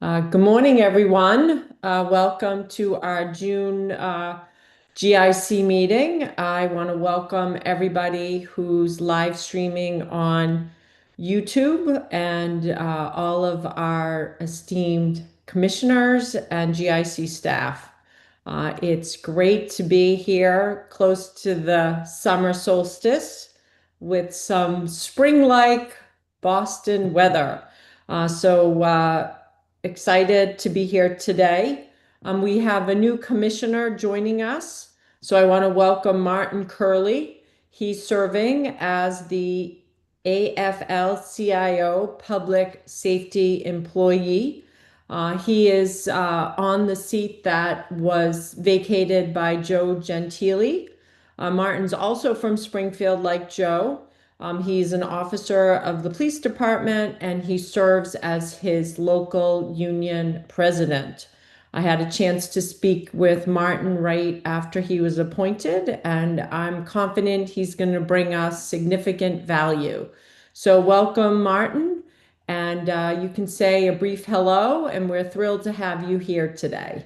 Good morning, everyone. Welcome to our June GIC meeting. I want to welcome everybody who's live streaming on YouTube and all of our esteemed commissioners and GIC staff. It's great to be here close to the summer solstice with some spring-like Boston weather. So excited to be here today. We have a new commissioner joining us. So I want to welcome Martin Curley. He's serving as the AFL-CIO Public Safety Employee. He is on the seat that was vacated by Joe Gentili. Martin's also from Springfield, like Joe. He's an officer of the police department and he serves as his local union president. I had a chance to speak with Martin right after he was appointed, and I'm confident he's going to bring us significant value. So welcome, Martin, and you can say a brief hello, and we're thrilled to have you here today.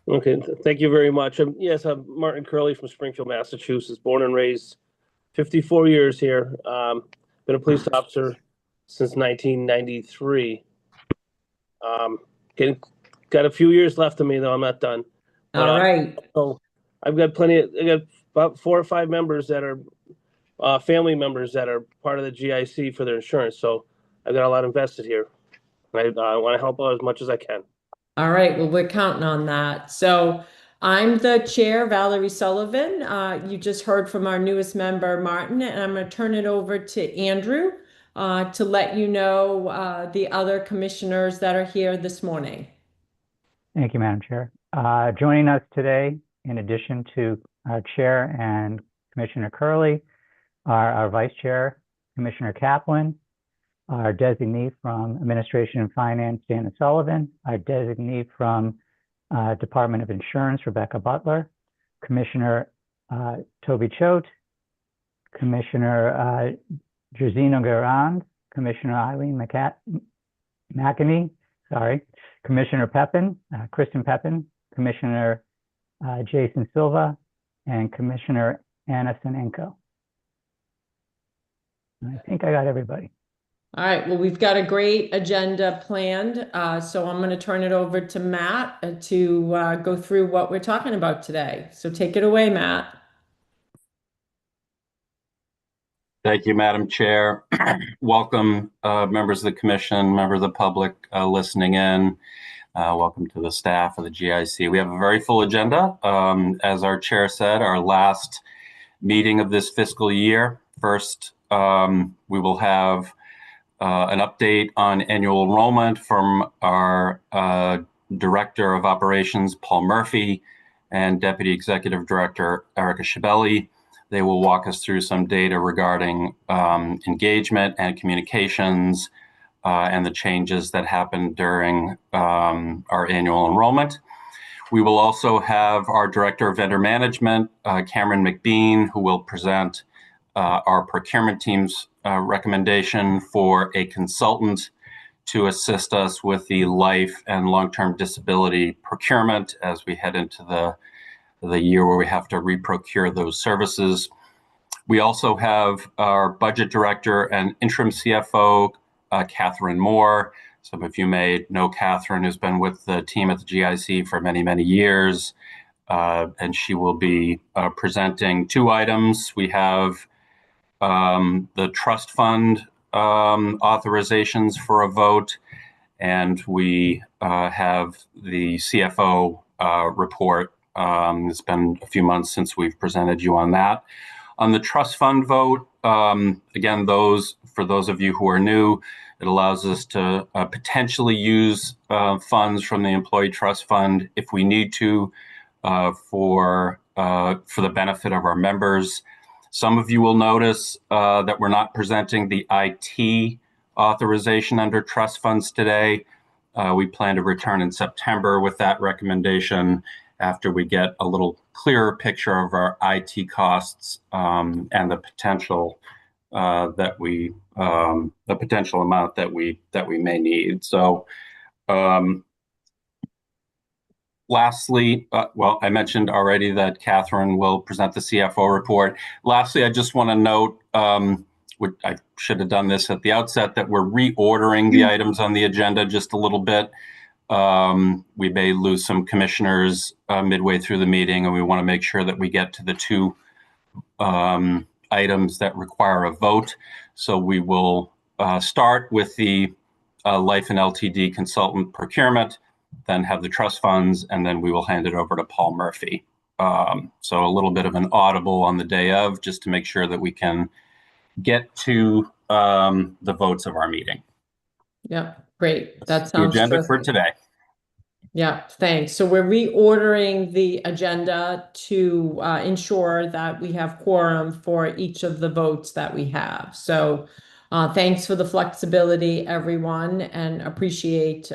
Okay, thank you very much. Yes, I'm Martin Curley from Springfield, Massachusetts, born and raised, 54 years here. Been a police officer since 1993. Got a few years left of me, though. I'm not done. All right. So I've got I got about 4 or 5 members that are family members that are part of the GIC for their insurance. So I've got a lot invested here. I want to help out as much as I can. All right, well, we're counting on that. So I'm the chair, Valerie Sullivan. You just heard from our newest member, Martin, and I'm going to turn it over to Andrew to let you know the other commissioners that are here this morning. Thank you, Madam Chair. Joining us today, in addition to our chair and Commissioner Curley, are our vice chair, Commissioner Kaplan, our designee from Administration and Finance, Dana Sullivan, our designee from Department of Insurance, Rebecca Butler, Commissioner Toby Choate, Commissioner Gersino Garand, Commissioner Eileen McAney, Commissioner Pepin, Kristen Pepin, Commissioner Jason Silva, and Commissioner Anna Sinenko. I think I got everybody. All right, well, we've got a great agenda planned, so I'm going to turn it over to Matt to go through what we're talking about today. So take it away, Matt. Thank you, Madam Chair. Welcome, members of the Commission, members of the public listening in. Welcome to the staff of the GIC. We have a very full agenda. As our chair said, our last meeting of this fiscal year. First, we will have an update on annual enrollment from our Director of Operations, Paul Murphy, and Deputy Executive Director, Erica Schabelli. They will walk us through some data regarding engagement and communications and the changes that happened during our annual enrollment. We will also have our Director of Vendor Management, Cameron McBean, who will present our procurement team's recommendation for a consultant to assist us with the life and long-term disability procurement as we head into the year where we have to reprocure those services. We also have our budget director and interim CFO, Catherine Moore. Some of you may know Catherine, who's been with the team at the GIC for many, many years, and she will be presenting 2 items. We have the trust fund authorizations for a vote, and we have the CFO report. It's been a few months since we've presented you on that. On the trust fund vote, again, for those of you who are new, it allows us to potentially use funds from the employee trust fund if we need to for the benefit of our members. Some of you will notice that we're not presenting the IT authorization under trust funds today. We plan to return in September with that recommendation after we get a little clearer picture of our IT costs and the potential amount that we may need. So Lastly, well, I mentioned already that Catherine will present the CFO report. Lastly, I just want to note, I should have done this at the outset, that we're reordering the items on the agenda just a little bit. We may lose some commissioners midway through the meeting, and we want to make sure that we get to the two items that require a vote. So we will start with the Life and LTD consultant procurement, then have the trust funds, and then we will hand it over to Paul Murphy. So a little bit of an audible on the day of, just to make sure that we can get to the votes of our meeting. Yeah, great. That The sounds agenda for terrific. today. Yeah, thanks. So we're reordering the agenda to ensure that we have quorum for each of the votes that we have. So thanks for the flexibility, everyone, and appreciate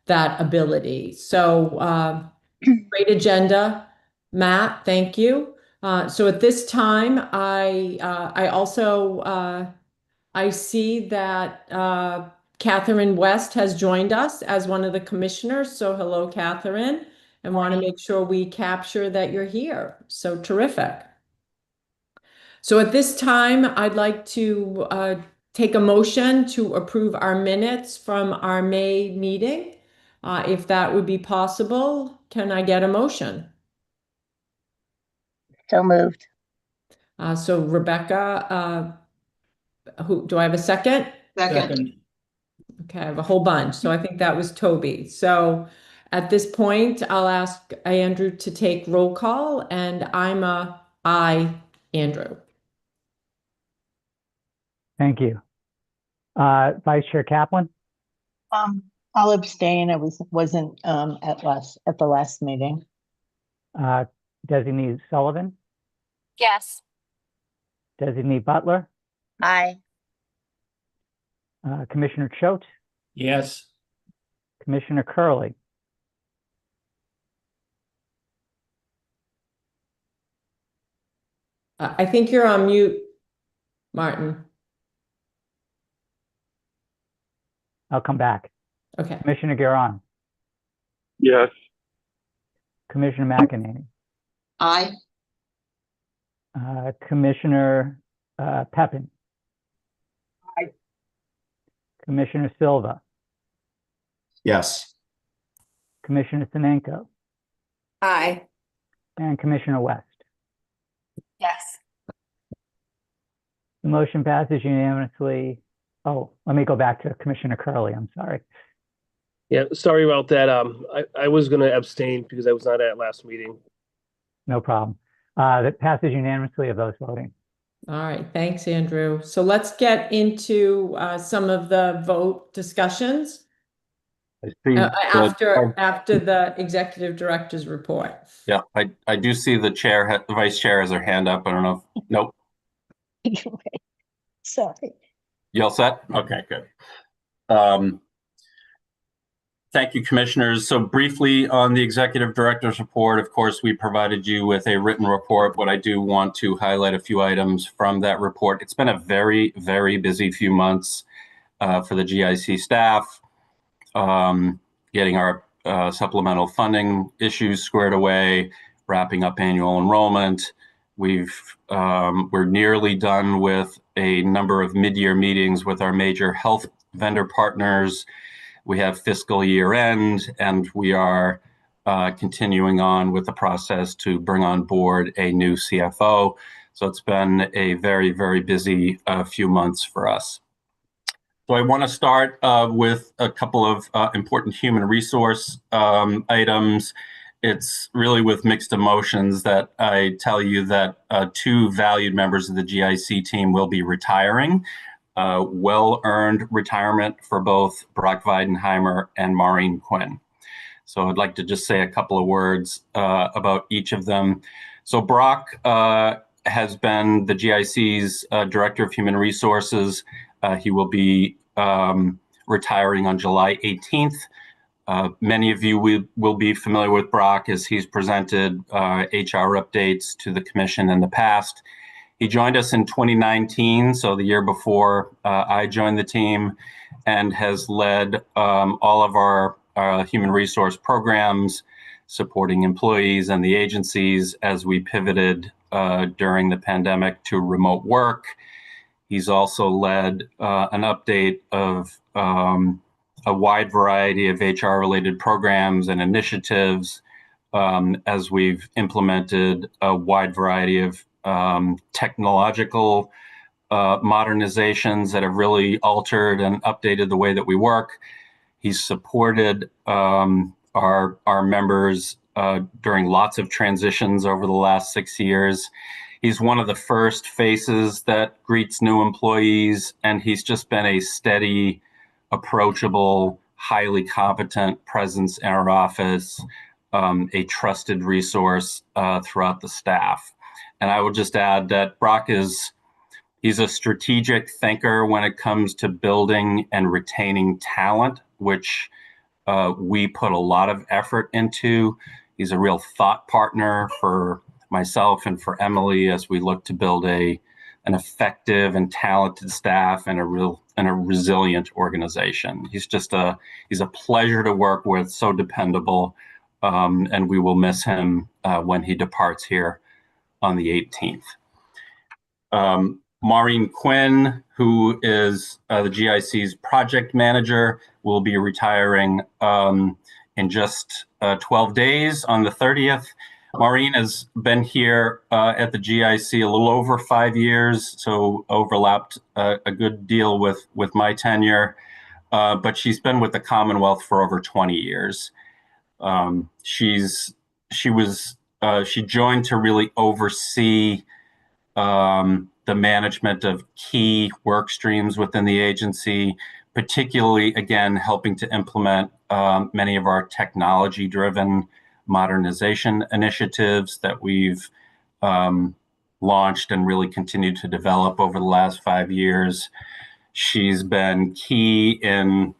that ability. So great agenda, Matt, thank you. So at this time, I also I see that Catherine West has joined us as one of the commissioners. So hello, Catherine, and want to make sure we capture that you're here. So terrific. So at this time, I'd like to take a motion to approve our minutes from our May meeting. If that would be possible, can I get a motion? So moved. So Rebecca, who do I have a second? Second. Okay, I have a whole bunch. So I think that was Toby. So at this point, I'll ask Andrew to take roll call, and I'm a I, Andrew. Thank you. Vice Chair Kaplan, I'll abstain. I wasn't at the last meeting. Designee Sullivan, Yes. Designee Butler, Aye. Commissioner Choate, Yes. Commissioner Curley, I think you're on mute, Martin. I'll come back. Okay. Commissioner Guerin, Yes. Commissioner McEnany, Aye. Commissioner Pepin. Aye. Commissioner Silva, Yes. Commissioner Sinenko, Aye. and Commissioner West. Yes. The motion passes unanimously. Oh, let me go back to Commissioner Curley. I'm sorry. Yeah, sorry about that. I was going to abstain because I was not at last meeting. No problem. That passes unanimously of those voting. All right. Thanks, Andrew. So let's get into some of the vote discussions I see after the executive director's report. Yeah, I do see the vice chair has her hand up. I don't know. Nope. Sorry. You all set? Okay, good. Thank you, commissioners. So briefly on the executive director's report, of course, we provided you with a written report, but I do want to highlight a few items from that report. It's been a very, very busy few months for the GIC staff, getting our supplemental funding issues squared away, wrapping up annual enrollment. We're nearly done with a number of mid-year meetings with our major health vendor partners. We have fiscal year end, and we are continuing on with the process to bring on board a new CFO. So it's been a very, very busy few months for us. So I want to start with a couple of important human resource items. It's really with mixed emotions that I tell you that two valued members of the GIC team will be retiring. Well-earned retirement for both Brock Weidenheimer and Maureen Quinn. So I'd like to just say a couple of words about each of them. So Brock has been the GIC's Director of Human Resources. He will be retiring on July 18th. Many of you will be familiar with Brock as he's presented HR updates to the commission in the past. He joined us in 2019, so the year before I joined the team, and has led all of our human resource programs, supporting employees and the agencies as we pivoted during the pandemic to remote work. He's also led an update of a wide variety of HR-related programs and initiatives as we've implemented a wide variety of technological modernizations that have really altered and updated the way that we work. He's supported our members during lots of transitions over the last 6 years. He's one of the first faces that greets new employees, and he's just been a steady, approachable, highly competent presence in our office, a trusted resource throughout the staff. And I will just add that Brock he's a strategic thinker when it comes to building and retaining talent, which we put a lot of effort into. He's a real thought partner for myself and for Emily as we look to build an effective and talented staff and a resilient organization. He's a pleasure to work with, so dependable, and we will miss him when he departs here on the 18th. Maureen Quinn, who is the GIC's project manager, will be retiring in just 12 days on the 30th. Maureen has been here at the GIC a little over 5 years, so overlapped a good deal with my tenure, but she's been with the Commonwealth for over 20 years. She joined to really oversee the management of key work streams within the agency, particularly, again, helping to implement many of our technology-driven modernization initiatives that we've launched and really continued to develop over the last 5 years. She's been key in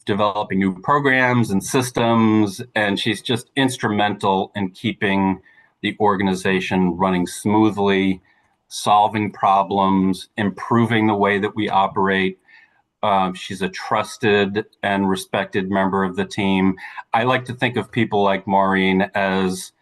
developing new programs and systems, and she's just instrumental in keeping the organization running smoothly, solving problems, improving the way that we operate. She's a trusted and respected member of the team. I like to think of people like Maureen as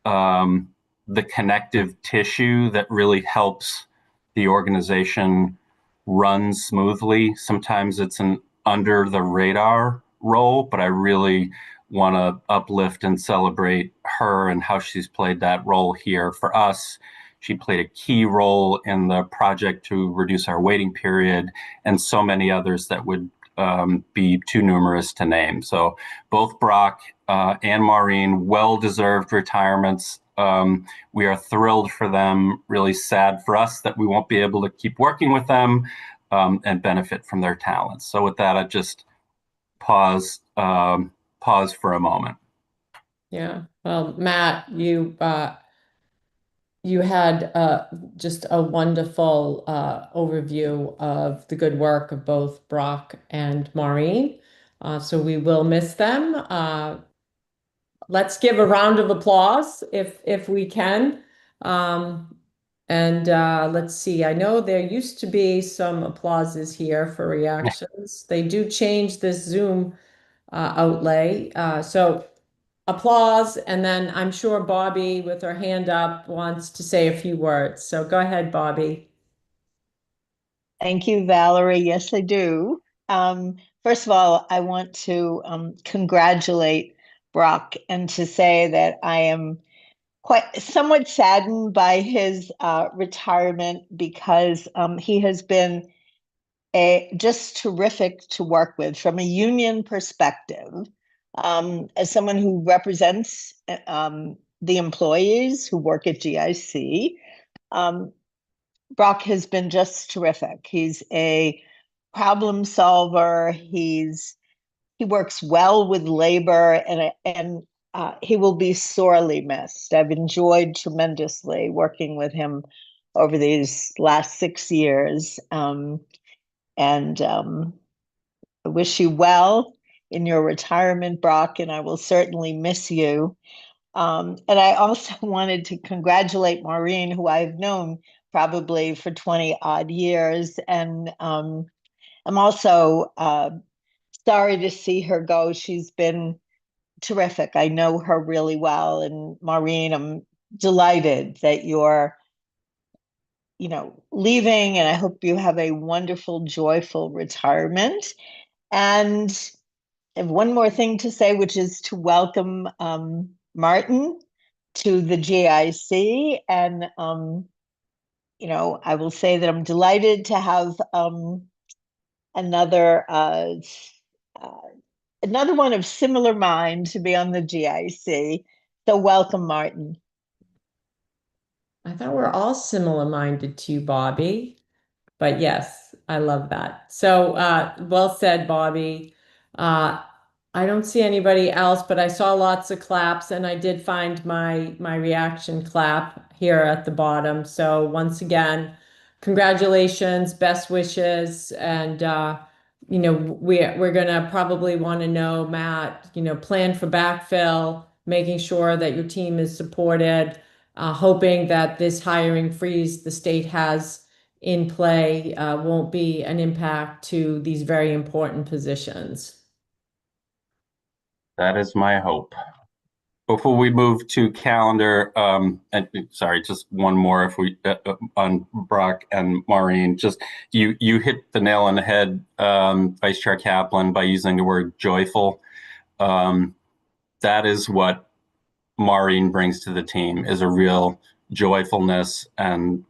the connective tissue that really helps the organization run smoothly. Sometimes it's an under the radar role, but I really want to uplift and celebrate her and how she's played that role here for us. She played a key role in the project to reduce our waiting period, and so many others that would be too numerous to name. So both Brock and Maureen, well-deserved retirements. We are thrilled for them, really sad for us that we won't be able to keep working with them and benefit from their talents. So with that, I just pause for a moment. Yeah. Well, Matt, you had just a wonderful overview of the good work of both Brock and Maureen. So we will miss them. Let's give a round of applause if we can. Let's see. I know there used to be some applauses here for reactions. They do change this Zoom outlay. So applause, and then I'm sure Bobby with her hand up wants to say a few words. So go ahead, Bobby. Thank you, Valerie. Yes, I do. First of all, I want to congratulate Brock and to say that I am somewhat saddened by his retirement because he has been just terrific to work with from a union perspective. As someone who represents the employees who work at GIC, Brock has been just terrific. He's a problem solver. He works well with labor, and he will be sorely missed. I've enjoyed tremendously working with him over these last 6 years, and I wish you well in your retirement, Brock, and I will certainly miss you. And I also wanted to congratulate Maureen, who I've known probably for 20 odd years. And I'm also sorry to see her go. She's been terrific. I know her really well. And Maureen, I'm delighted that you're, leaving, and I hope you have a wonderful, joyful retirement. And I have one more thing to say, which is to welcome Martin to the GIC. And, I will say that I'm delighted to have another one of similar mind to be on the GIC. So welcome, Martin. I thought we're all similar minded to you, Bobby. But yes, I love that. So, well said, Bobby. I don't see anybody else, but I saw lots of claps, and I did find my reaction clap here at the bottom. So once again, congratulations, best wishes, and we're gonna probably want to know, Matt, plan for backfill, making sure that your team is supported, hoping that this hiring freeze the state has in play won't be an impact to these very important positions. That is my hope. Before we move to calendar, and sorry, just one more if we on Brock and Maureen. Just you hit the nail on the head, Vice Chair Kaplan, by using the word joyful. That is what Maureen brings to the team, is a real joyfulness, and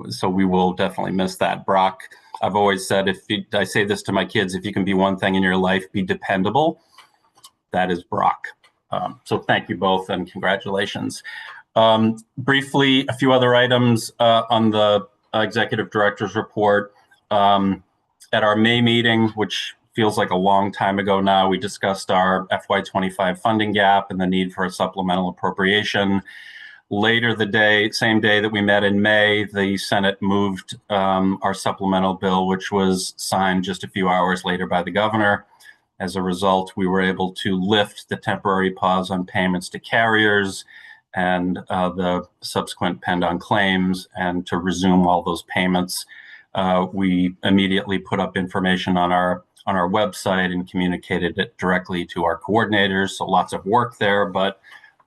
so we will definitely miss that. Brock, I've always said, I say this to my kids, if you can be one thing in your life, be dependable. That is Brock. So thank you both and congratulations. Briefly, a few other items on the executive director's report. At our May meeting, which feels like a long time ago now, we discussed our FY25 funding gap and the need for a supplemental appropriation. Later same day that we met in May, the Senate moved our supplemental bill, which was signed just a few hours later by the governor. As a result, we were able to lift the temporary pause on payments to carriers and the subsequent pend on claims, and to resume all those payments. We immediately put up information on our website and communicated it directly to our coordinators. So lots of work there, but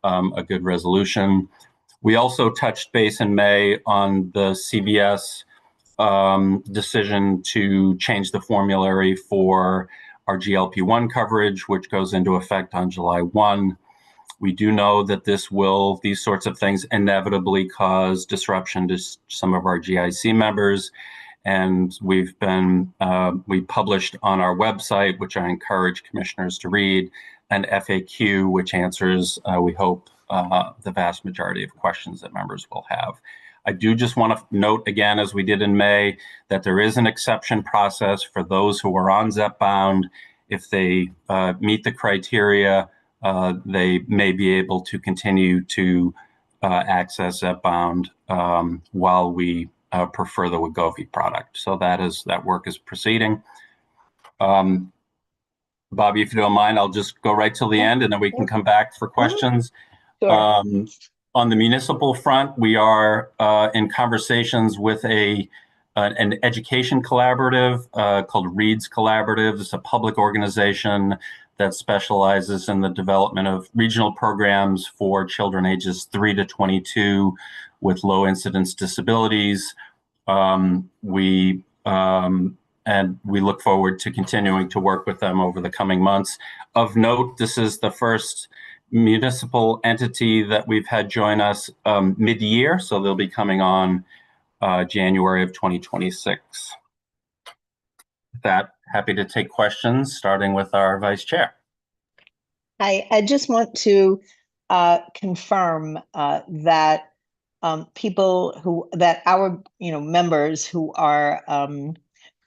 a good resolution. We also touched base in May on the CVS decision to change the formulary for our GLP-1 coverage, which goes into effect on July 1. We do know that these sorts of things inevitably cause disruption to some of our GIC members. And we published on our website, which I encourage commissioners to read, an FAQ, which answers, we hope, the vast majority of questions that members will have. I do just want to note again, as we did in May, that there is an exception process for those who are on Zepbound. If they meet the criteria, they may be able to continue to access Zepbound while we prefer the Wegovy product. So that work is proceeding. Bobby, if you don't mind, I'll just go right till the end, and then we can come back for questions. Sure. On the municipal front, we are in conversations with an education collaborative called Reed's Collaborative. It's a public organization that specializes in the development of regional programs for children ages 3 to 22 with low incidence disabilities. We look forward to continuing to work with them over the coming months. Of note, this is the first municipal entity that we've had join us mid-year, so they'll be coming on January of 2026. With that, happy to take questions, starting with our vice chair. I just want to confirm that our members who are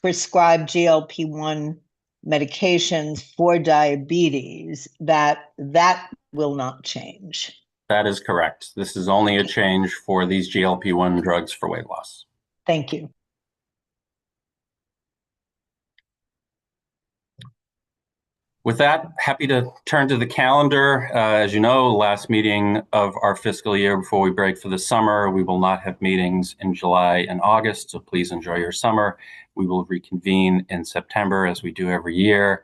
prescribed GLP-1 medications for diabetes, that will not change. That is correct. This is only a change for these GLP-1 drugs for weight loss. Thank you. With that, happy to turn to the calendar. As you know, last meeting of our fiscal year before we break for the summer, we will not have meetings in July and August, so please enjoy your summer. We will reconvene in September as we do every year.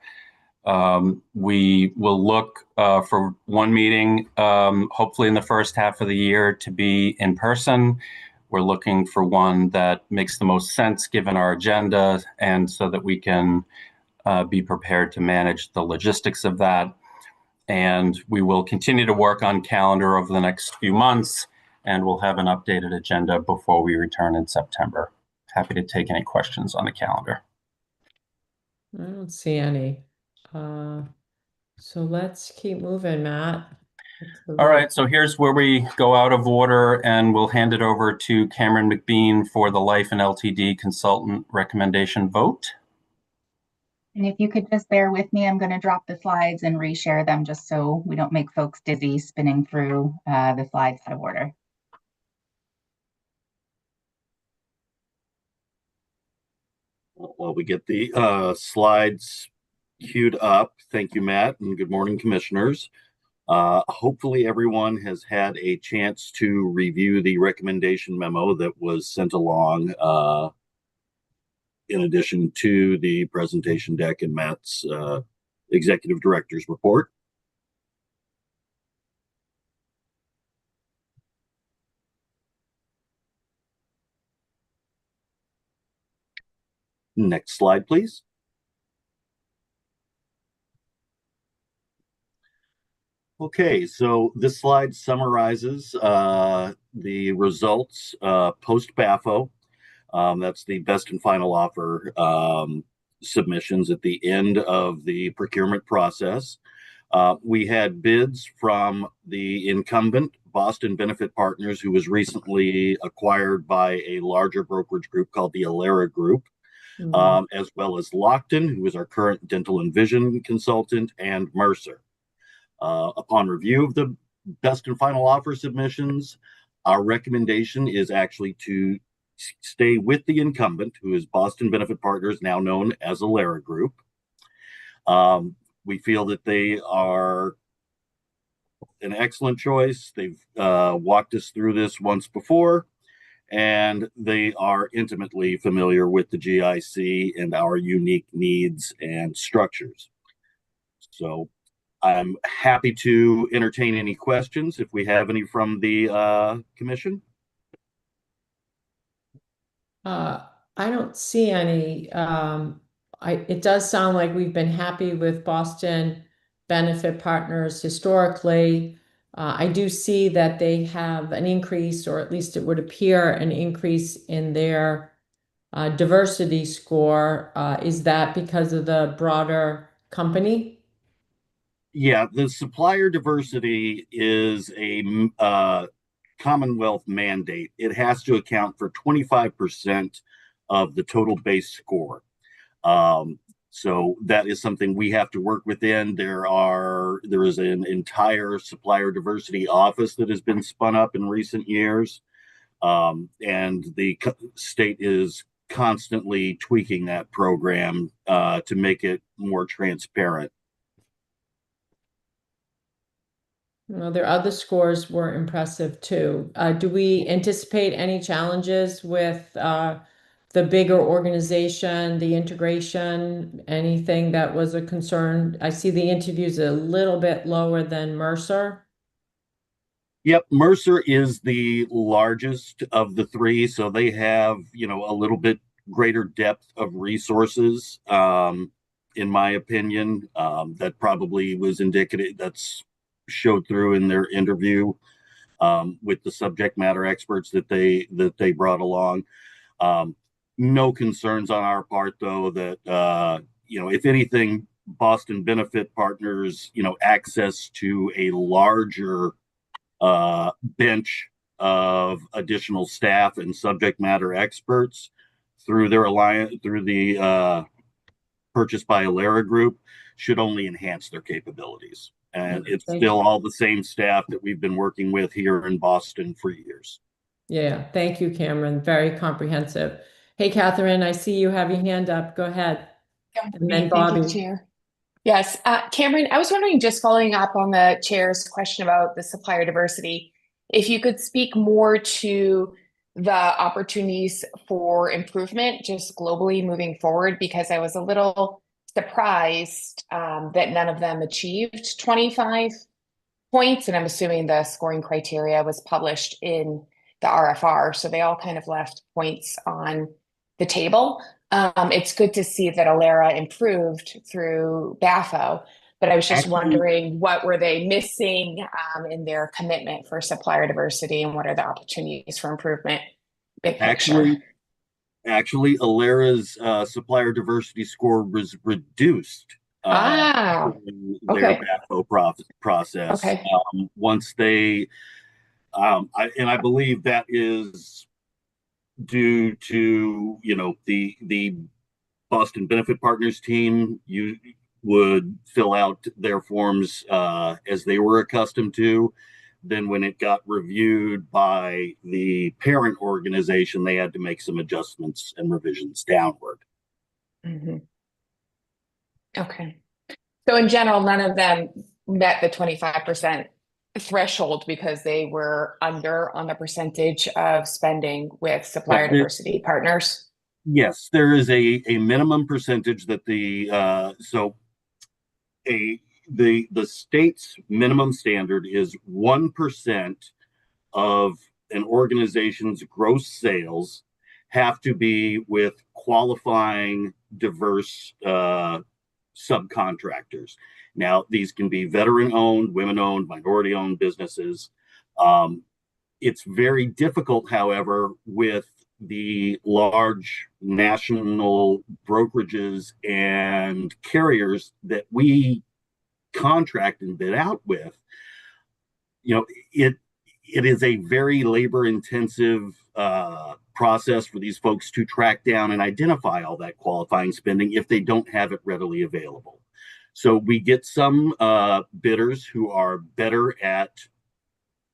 We will look for one meeting, hopefully in the first half of the year, to be in person. We're looking for one that makes the most sense given our agenda, and so that we can be prepared to manage the logistics of that. And we will continue to work on calendar over the next few months, and we'll have an updated agenda before we return in September. Happy to take any questions on the calendar. I don't see any. So let's keep moving, Matt. All right, so here's where we go out of order, and we'll hand it over to Cameron McBean for the Life and LTD consultant recommendation vote. And if you could just bear with me, I'm going to drop the slides and reshare them just so we don't make folks dizzy spinning through the slides out of order. While we get the slides queued up, thank you, Matt, and good morning, commissioners. Hopefully everyone has had a chance to review the recommendation memo that was sent along in addition to the presentation deck and Matt's executive director's report. Next slide, please. Okay, so this slide summarizes the results post-BAFO. That's the best and final offer submissions at the end of the procurement process. We had bids from the incumbent, Boston Benefit Partners, who was recently acquired by a larger brokerage group called the Alera Group, as well as Lockton, who is our current dental and vision consultant, and Mercer. Upon review of the best and final offer submissions, our recommendation is actually to stay with the incumbent, who is Boston Benefit Partners, now known as Alera Group. We feel that they are an excellent choice. They've walked us through this once before, and they are intimately familiar with the GIC and our unique needs and structures. So I'm happy to entertain any questions if we have any from the commission. I don't see any. It does sound like we've been happy with Boston Benefit Partners historically. I do see that they have an increase, or at least it would appear an increase in their diversity score. Is that because of the broader company? Yeah, the supplier diversity is a Commonwealth mandate. It has to account for 25% of the total base score. So that is something we have to work within. There is an entire supplier diversity office that has been spun up in recent years, and the state is constantly tweaking that program to make it more transparent. Well, their other scores were impressive too. Do we anticipate any challenges with the bigger organization, the integration, anything that was a concern? I see the interviews a little bit lower than Mercer. Yep, Mercer is the largest of the three, so they have, a little bit greater depth of resources, in my opinion. That probably was indicative. That's showed through in their interview with the subject matter experts that they brought along. No concerns on our part, though, that if anything, Boston Benefit Partners, access to a larger bench of additional staff and subject matter experts through their alliance, through the purchase by Alera Group, should only enhance their capabilities. And it's still all the same staff that we've been working with here in Boston for years. Yeah, thank you, Cameron. Very comprehensive. Hey, Catherine, I see you have your hand up. Go ahead. And then Bobby. Thank you, Chair. Yes, Cameron, I was wondering, just following up on the chair's question about the supplier diversity, if you could speak more to the opportunities for improvement just globally moving forward, because I was a little surprised that none of them achieved 25 points, and I'm assuming the scoring criteria was published in the RFR, so they all kind of left points on the table. It's good to see that Alera improved through BAFO, but I was just Actually, wondering, what were they missing in their commitment for supplier diversity, and what are the opportunities for improvement, big picture? actually, Alera's supplier diversity score was reduced Ah, during their okay, BAFO process. okay. Once they, I believe that is due to, the Boston Benefit Partners team. You would fill out their forms as they were accustomed to. Then, when it got reviewed by the parent organization, they had to make some adjustments and revisions downward. Mhm. Okay. So in general, none of them met the 25% threshold because they were under on the percentage of spending with Yeah, supplier diversity partners. yes, there is a minimum percentage that a the state's minimum standard is 1% of an organization's gross sales have to be with qualifying diverse subcontractors. Now, these can be veteran owned, women owned, minority owned businesses. Um, it's very difficult, however, with the large national brokerages and carriers that we contract and bid out with. It is a very labor intensive process for these folks to track down and identify all that qualifying spending if they don't have it readily available. So we get some bidders who are better at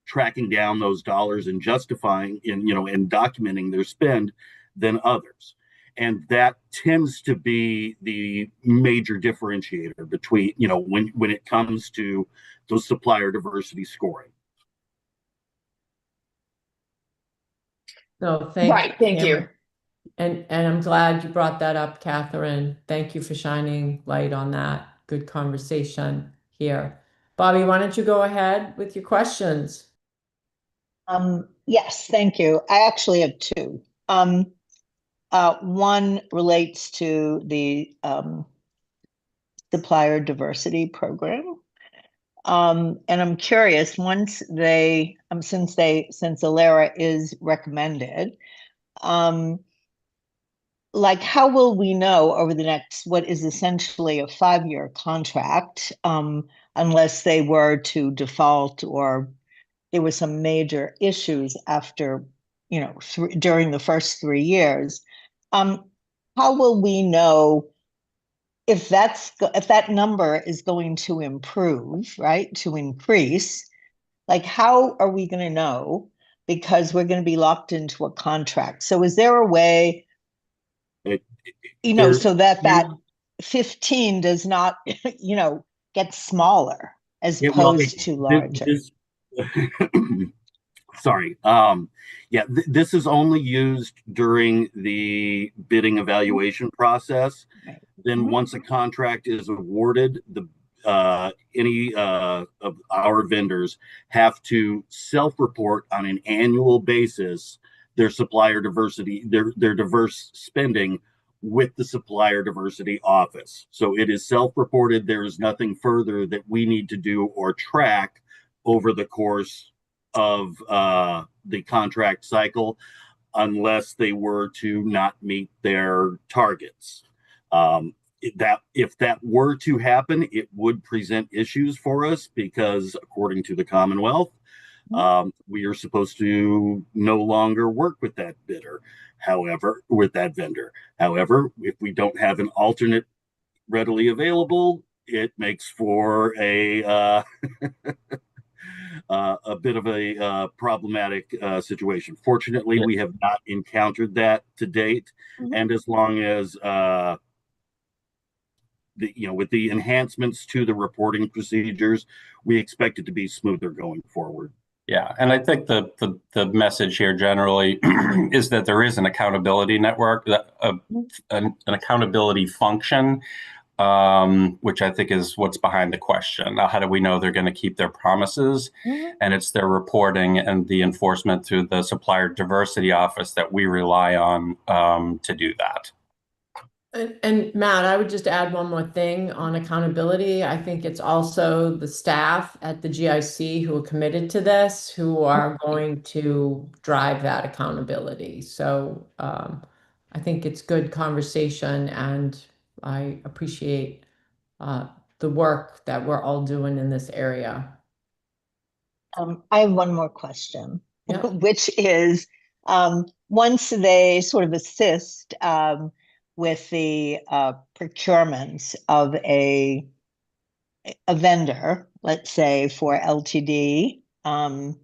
tracking down those dollars and justifying and documenting their spend than others. And that tends to be the major differentiator between, when it comes to those supplier diversity scoring. So Right. Thank you. Cameron. And I'm glad you brought that up, Catherine. Thank you for shining light on that. Good conversation here. Bobby, why don't you go ahead with your questions? Yes, thank you. I actually have two. One relates to the supplier diversity program. And I'm curious, since Alera is recommended, like, how will we know over the next, what is essentially a 5-year contract, unless they were to default or there were some major issues after, during the first 3 years? How will we know if that number is going to improve, right, to increase? Like, how are we going to know? Because we're going to be locked into a contract. So is there a way, It, there, so that you, 15 does not, get smaller as it, well, opposed to this, larger? this sorry. Yeah, this is only used during the bidding evaluation process. Right. Then Mhm. once a contract is awarded, any of our vendors have to self-report on an annual basis their supplier diversity, their diverse spending with the supplier diversity office. So it is self-reported. There is nothing further that we need to do or track over the course of the contract cycle, unless they were to not meet their targets. If that were to happen, it would present issues for us because, according to the Commonwealth, we are supposed to no longer work with that bidder. However, with that vendor. However, if we don't have an alternate readily available, it makes for a bit of a problematic situation. Fortunately, we have not encountered that to date, Mhm. and as long as with the enhancements to the reporting procedures, we expect it to be smoother going forward. Yeah, and I think the message here generally is that there is an accountability network, an accountability function, which I think is what's behind the question. Now, how do we know they're going to keep their promises? And it's their reporting and the enforcement through the Supplier Diversity Office that we rely on to do that. And Matt, I would just add one more thing on accountability. I think it's also the staff at the GIC who are committed to this, who are going to drive that accountability. So I think it's good conversation, and I appreciate the work that we're all doing in this area. I have one more question, Yeah. which is once they sort of assist with the procurement of a vendor, let's say for LTD and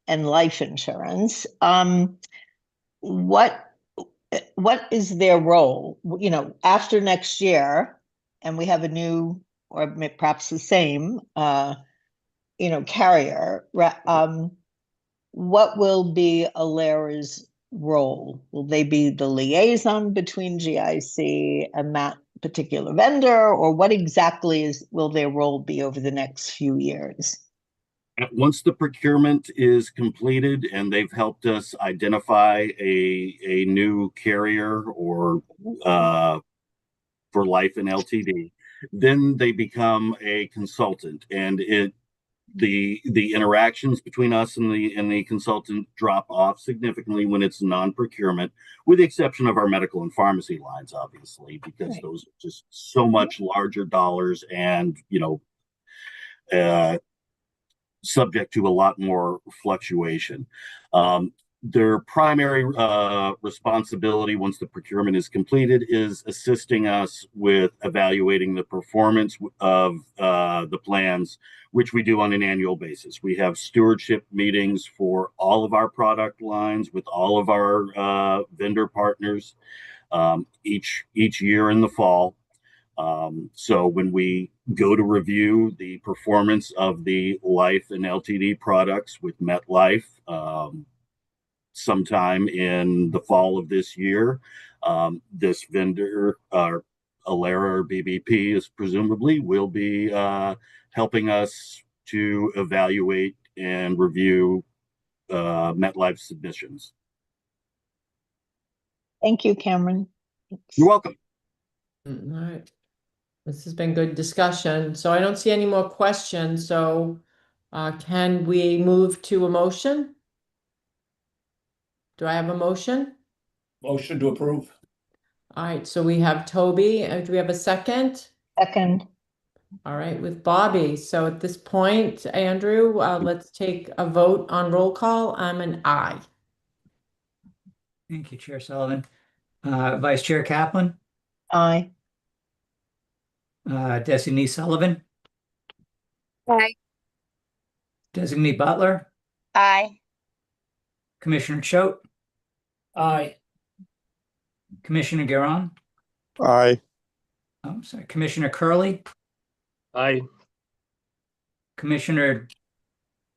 life insurance, what is their role? After next year, and we have a new, or perhaps the same, carrier. What will be Alera's role? Will they be the liaison between GIC and that particular vendor, or what exactly will their role be over the next few years? Once the procurement is completed and they've helped us identify a new carrier or for life and LTD, then they become a consultant, and the interactions between us and the consultant drop off significantly when it's non-procurement, with the exception of our medical and pharmacy lines, obviously, because Right. those are just so much larger dollars and subject to a lot more fluctuation. Their primary responsibility once the procurement is completed is assisting us with evaluating the performance of the plans, which we do on an annual basis. We have stewardship meetings for all of our product lines with all of our vendor partners each year in the fall. So when we go to review the performance of the life and LTD products with MetLife, sometime in the fall of this year, this vendor, Alera or BBP, is presumably will be helping us to evaluate and review MetLife submissions. Thank you, Cameron. You're welcome. All right. This has been good discussion. So I don't see any more questions. So can we move to a motion? Do I have a motion? Motion to approve. All right, so we have Toby. Do we have a second? Second. All right, with Bobby. So at this point, Andrew, let's take a vote on roll call. I'm an aye. Thank you, Chair Sullivan. Vice Chair Kaplan, Aye. Designee Sullivan, Aye. Designee Butler, Aye. Commissioner Choate, Aye. Commissioner Guerin, Aye. I'm sorry, Commissioner Curley, Aye. Commissioner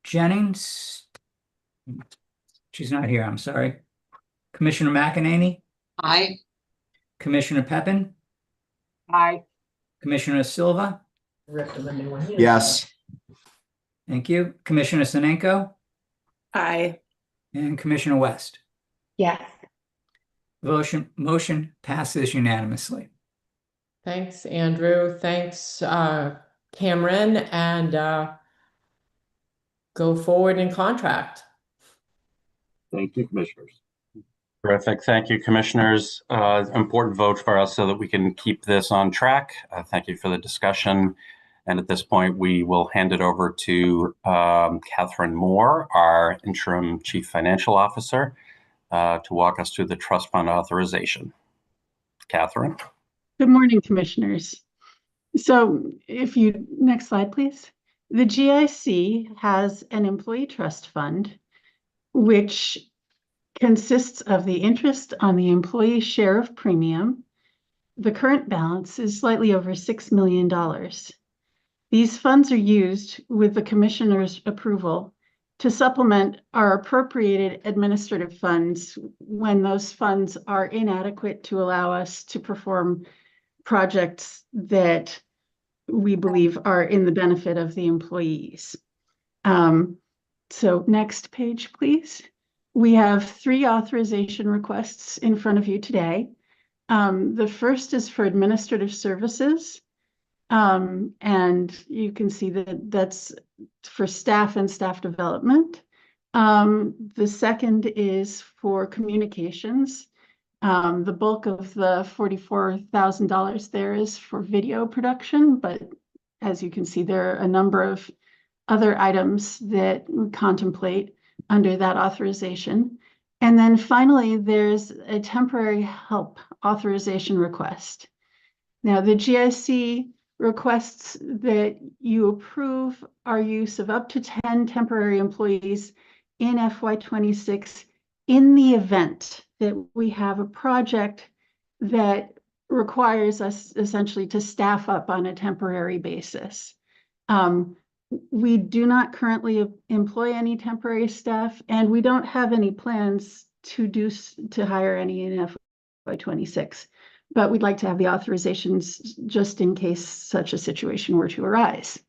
Jennings. She's not here, I'm sorry. Commissioner McEnany, Aye. Commissioner Pepin, Aye. Commissioner Silva, Yes. thank you. Commissioner Sinenko, Aye. and Commissioner West. Yes. Motion passes unanimously. Thanks, Andrew. Thanks, Cameron, and go forward in contract. Thank you, commissioners. Terrific. Thank you, commissioners. Important vote for us so that we can keep this on track. Thank you for the discussion. And at this point, we will hand it over to Catherine Moore, our interim chief financial officer, to walk us through the trust fund authorization. Catherine. Good morning, commissioners. So next slide, please. The GIC has an employee trust fund, which consists of the interest on the employee share of premium, the current balance is slightly over $6 million. These funds are used with the commissioner's approval to supplement our appropriated administrative funds when those funds are inadequate to allow us to perform projects that we believe are in the benefit of the employees. So next page, please. We have 3 authorization requests in front of you today. The first is for administrative services. And you can see that that's for staff and staff development. The second is for communications. The bulk of the $44,000 there is for video production, but as you can see, there are a number of other items that we contemplate under that authorization. And then finally, there's a temporary help authorization request. Now, the GIC requests that you approve our use of up to 10 temporary employees in FY26 in the event that we have a project that requires us essentially to staff up on a temporary basis. We do not currently employ any temporary staff, and we don't have any plans to hire any in FY26. But we'd like to have the authorizations just in case such a situation were to arise.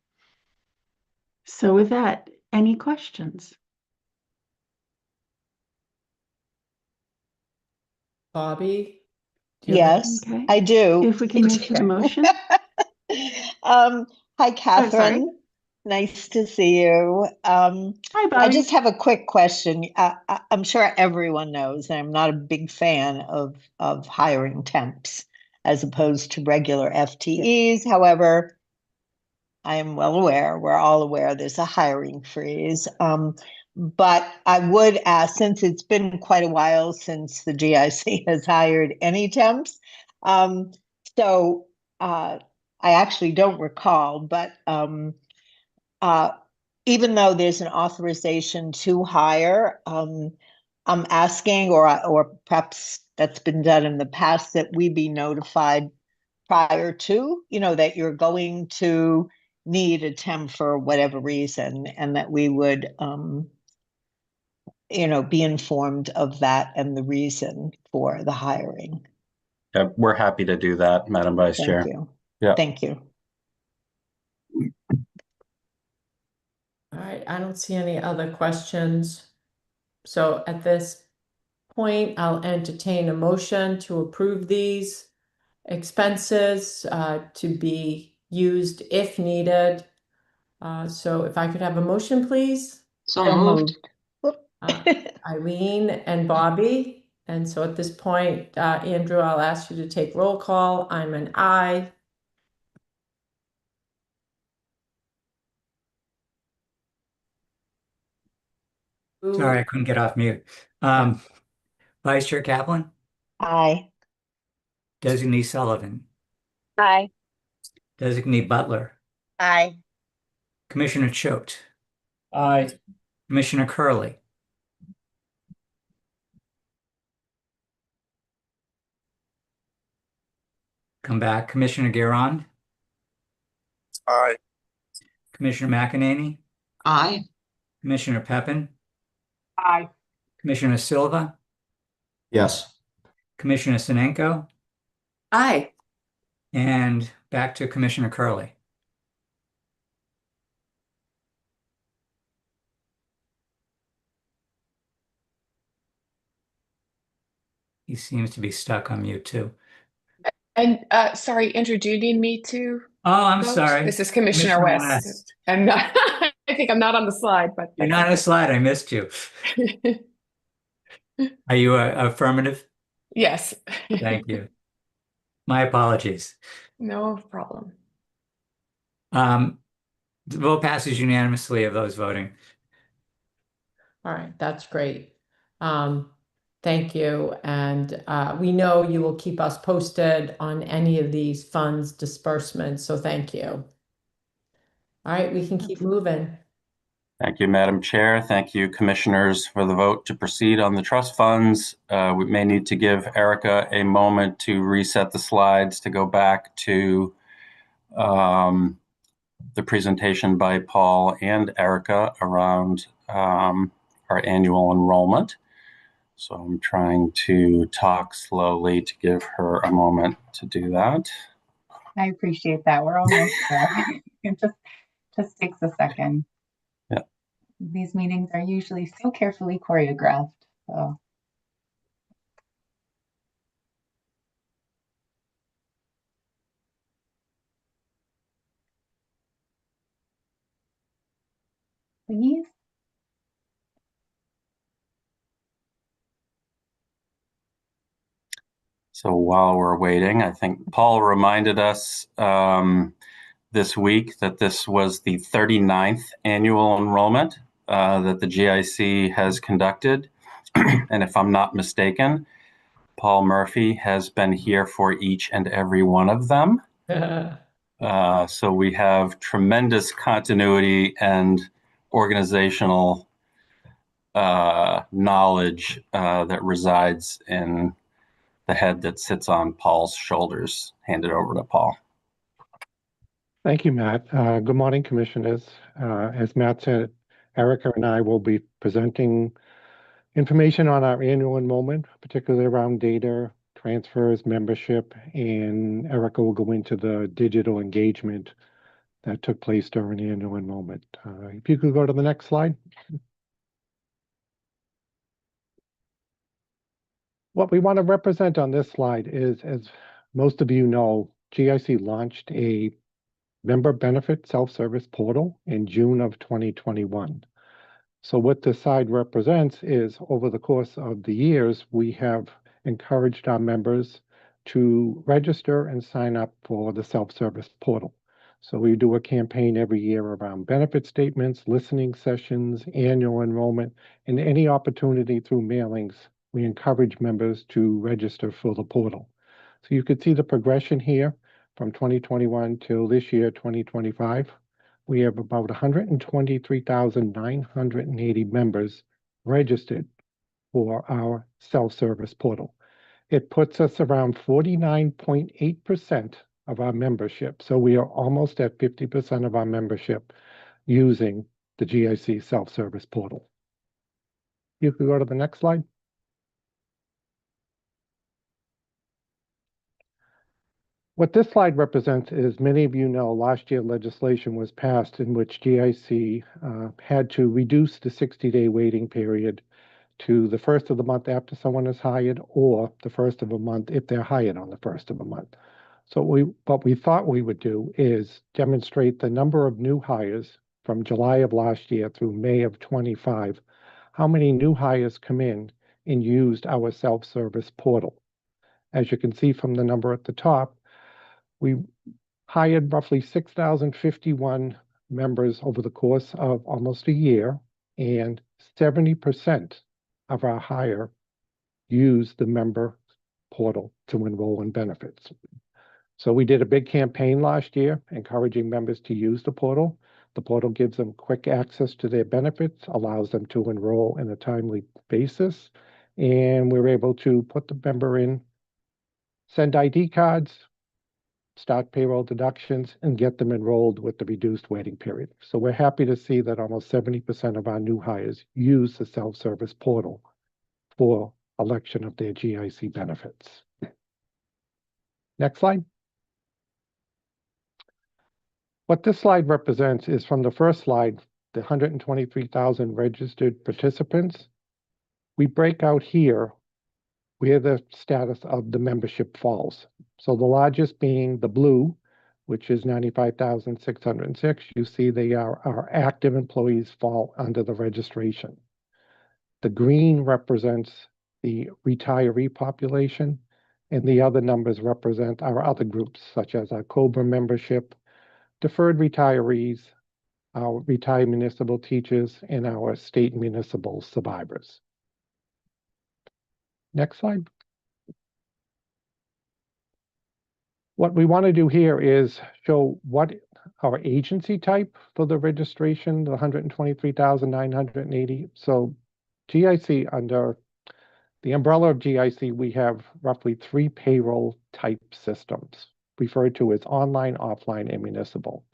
So with that, any questions? Bobby? Yes, Okay. I do. If we can make the motion. Hi, Catherine. Nice to see you. Hi, Bobby. I just have a quick question. I'm sure everyone knows that I'm not a big fan of hiring temps as opposed to regular FTEs. However, I am well aware, we're all aware there's a hiring freeze. But I would ask, since it's been quite a while since the GIC has hired any temps, so I actually don't recall, but even though there's an authorization to hire, I'm asking, or perhaps that's been done in the past, that we be notified prior to, that you're going to need a temp for whatever reason, and that we would, be informed of that and the reason for the hiring. Yeah, we're happy to do that, Madam Vice Chair. Thank you. Yeah. Thank you. All right, I don't see any other questions. So at this point, I'll entertain a motion to approve these expenses to be used if needed. So if I could have a motion, please. So moved. Eileen and Bobby. And so at this point, Andrew, I'll ask you to take roll call. I'm an aye. Sorry, I couldn't get off mute. Vice Chair Kaplan, Aye. Designee Sullivan, Aye. Designee Butler, Aye. Commissioner Choate, Aye. Commissioner Curley, come back, Commissioner Guerrand, Aye. Commissioner McEnany, Aye. Commissioner Peppin, Aye. Commissioner Silva, Yes. Commissioner Sinenko, Aye. and back to Commissioner Curley. He seems to be stuck on mute too. And sorry, Andrew, do you need me to Oh, I'm vote? sorry. This is Commissioner West. I'm not, I think I'm not on the slide, but You're not on a slide. I missed you. Are you affirmative? Yes. Thank you. My apologies. No problem. The vote passes unanimously of those voting. All right, that's great. Thank you. And we know you will keep us posted on any of these funds disbursements, so thank you. All right, we can keep moving. Thank you, Madam Chair. Thank you, commissioners, for the vote to proceed on the trust funds. We may need to give Erica a moment to reset the slides to go back to the presentation by Paul and Erica around our annual enrollment. So I'm trying to talk slowly to give her a moment to do that. I appreciate that. We're almost there. It just takes a second. Yeah. These meetings are usually so carefully choreographed. So. Please. So while we're waiting, I think Paul reminded us this week that this was the 39th annual enrollment that the GIC has conducted. And if I'm not mistaken, Paul Murphy has been here for each and every one of them. So we have tremendous continuity and organizational knowledge that resides in the head that sits on Paul's shoulders. Hand it over to Paul. Thank you, Matt. Good morning, commissioners. As Matt said, Erica and I will be presenting information on our annual enrollment, particularly around data, transfers, membership, and Erica will go into the digital engagement that took place during the annual enrollment. If you could go to the next slide. What we want to represent on this slide is, as most of you know, GIC launched a member benefit self-service portal in June of 2021. So what this slide represents is over the course of the years, we have encouraged our members to register and sign up for the self-service portal. So we do a campaign every year around benefit statements, listening sessions, annual enrollment, and any opportunity through mailings. We encourage members to register for the portal. So you could see the progression here from 2021 till this year, 2025. We have about 123,980 members registered for our self-service portal. It puts us around 49.8% of our membership. So we are almost at 50% of our membership using the GIC self-service portal. You could go to the next slide. What this slide represents is, many of you know, last year legislation was passed in which GIC had to reduce the 60-day waiting period to the first of the month after someone is hired, or the first of a month if they're hired on the first of a month. So what we thought we would do is demonstrate the number of new hires from July of last year through May of 25, how many new hires come in and used our self-service portal. As you can see from the number at the top, we hired roughly 6,051 members over the course of almost a year, and 70% of our hire used the member portal to enroll in benefits. So we did a big campaign last year encouraging members to use the portal. The portal gives them quick access to their benefits, allows them to enroll in a timely basis, and we're able to put the member in, send ID cards, start payroll deductions, and get them enrolled with the reduced waiting period. So we're happy to see that almost 70% of our new hires use the self-service portal for election of their GIC benefits. Next slide. What this slide represents is, from the first slide, the 123,000 registered participants. We break out here where the status of the membership falls. So the largest being the blue, which is 95,606. You see they are our active employees fall under the registration. The green represents the retiree population, and the other numbers represent our other groups, such as our COBRA membership, deferred retirees, our retired municipal teachers, and our state municipal survivors. Next slide. What we want to do here is show what our agency type for the registration, the 123,980. So GIC, under the umbrella of GIC, we have roughly 3 payroll type systems, referred to as online, offline, and municipal.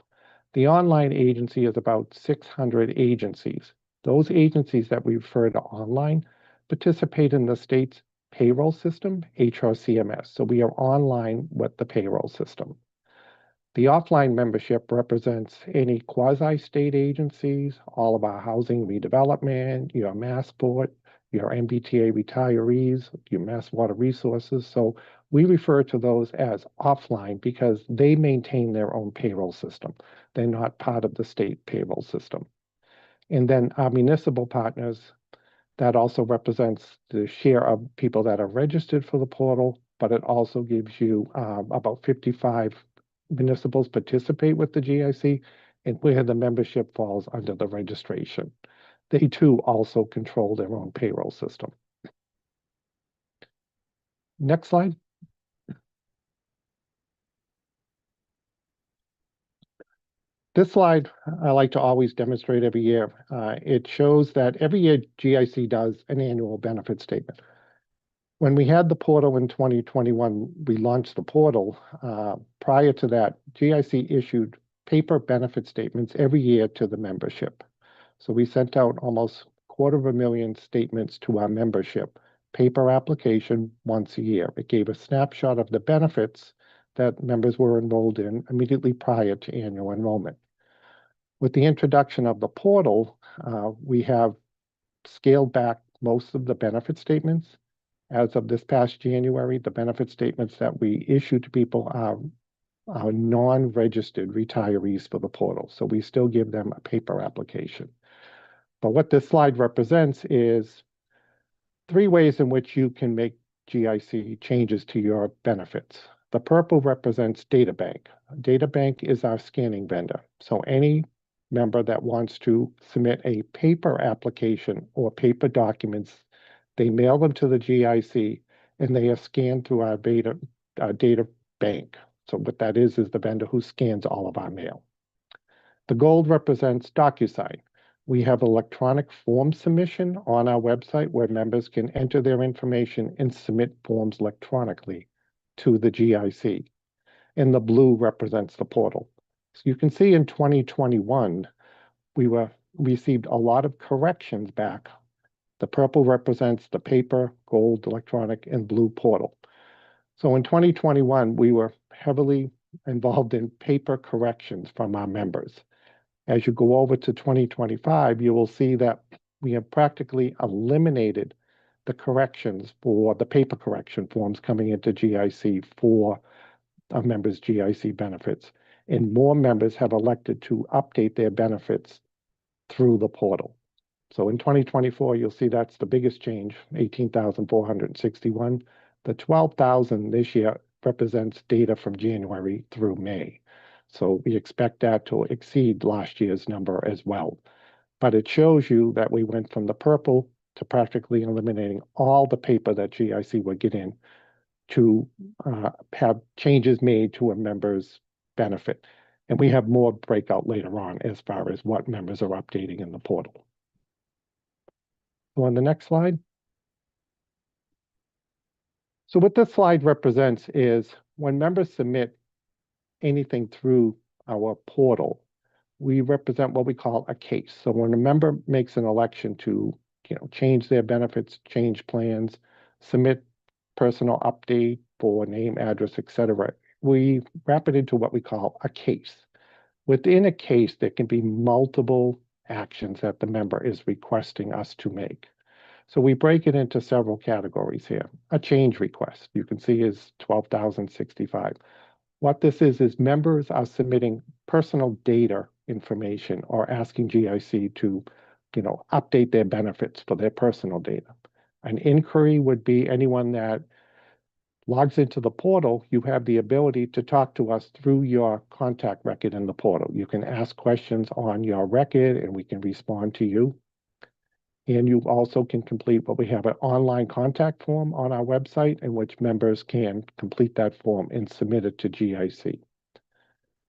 The online agency is about 600 agencies. Those agencies that we refer to online participate in the state's payroll system, HRCMS. So we are online with the payroll system. The offline membership represents any quasi-state agencies, all of our housing redevelopment, your Massport, your MBTA retirees, your Mass Water Resources. So we refer to those as offline because they maintain their own payroll system. They're not part of the state payroll system. And then our municipal partners, that also represents the share of people that are registered for the portal, but it also gives you about 55 municipals participate with the GIC, and where the membership falls under the registration. They too also control their own payroll system. Next slide. This slide I like to always demonstrate every year. It shows that every year GIC does an annual benefit statement. When we had the portal in 2021, we launched the portal. Prior to that, GIC issued paper benefit statements every year to the membership. So we sent out almost 250,000 statements to our membership, paper application once a year. It gave a snapshot of the benefits that members were enrolled in immediately prior to annual enrollment. With the introduction of the portal, we have scaled back most of the benefit statements. As of this past January, the benefit statements that we issue to people are non-registered retirees for the portal. So we still give them a paper application. But what this slide represents is 3 ways in which you can make GIC changes to your benefits. The purple represents DataBank. DataBank is our scanning vendor. So any member that wants to submit a paper application or paper documents, they mail them to the GIC and they are scanned through our data bank. So what that is the vendor who scans all of our mail. The gold represents DocuSign. We have electronic form submission on our website where members can enter their information and submit forms electronically to the GIC. And the blue represents the portal. So you can see in 2021, we received a lot of corrections back. The purple represents the paper, gold, electronic, and blue portal. So in 2021, we were heavily involved in paper corrections from our members. As you go over to 2025, you will see that we have practically eliminated the corrections for the paper correction forms coming into GIC for our members' GIC benefits. And more members have elected to update their benefits through the portal. So in 2024, you'll see that's the biggest change, 18,461. The 12,000 this year represents data from January through May. So we expect that to exceed last year's number as well. But it shows you that we went from the purple to practically eliminating all the paper that GIC would get in to have changes made to a member's benefit. And we have more breakout later on as far as what members are updating in the portal. So on the next slide. So what this slide represents is when members submit anything through our portal, we represent what we call a case. So when a member makes an election to change their benefits, change plans, submit personal update for name, address, etc., we wrap it into what we call a case. Within a case, there can be multiple actions that the member is requesting us to make. So we break it into several categories here. A change request, you can see, is 12,065. What this is members are submitting personal data information or asking GIC to, update their benefits for their personal data. An inquiry would be anyone that logs into the portal. You have the ability to talk to us through your contact record in the portal. You can ask questions on your record and we can respond to you. And you also can complete what we have an online contact form on our website in which members can complete that form and submit it to GIC.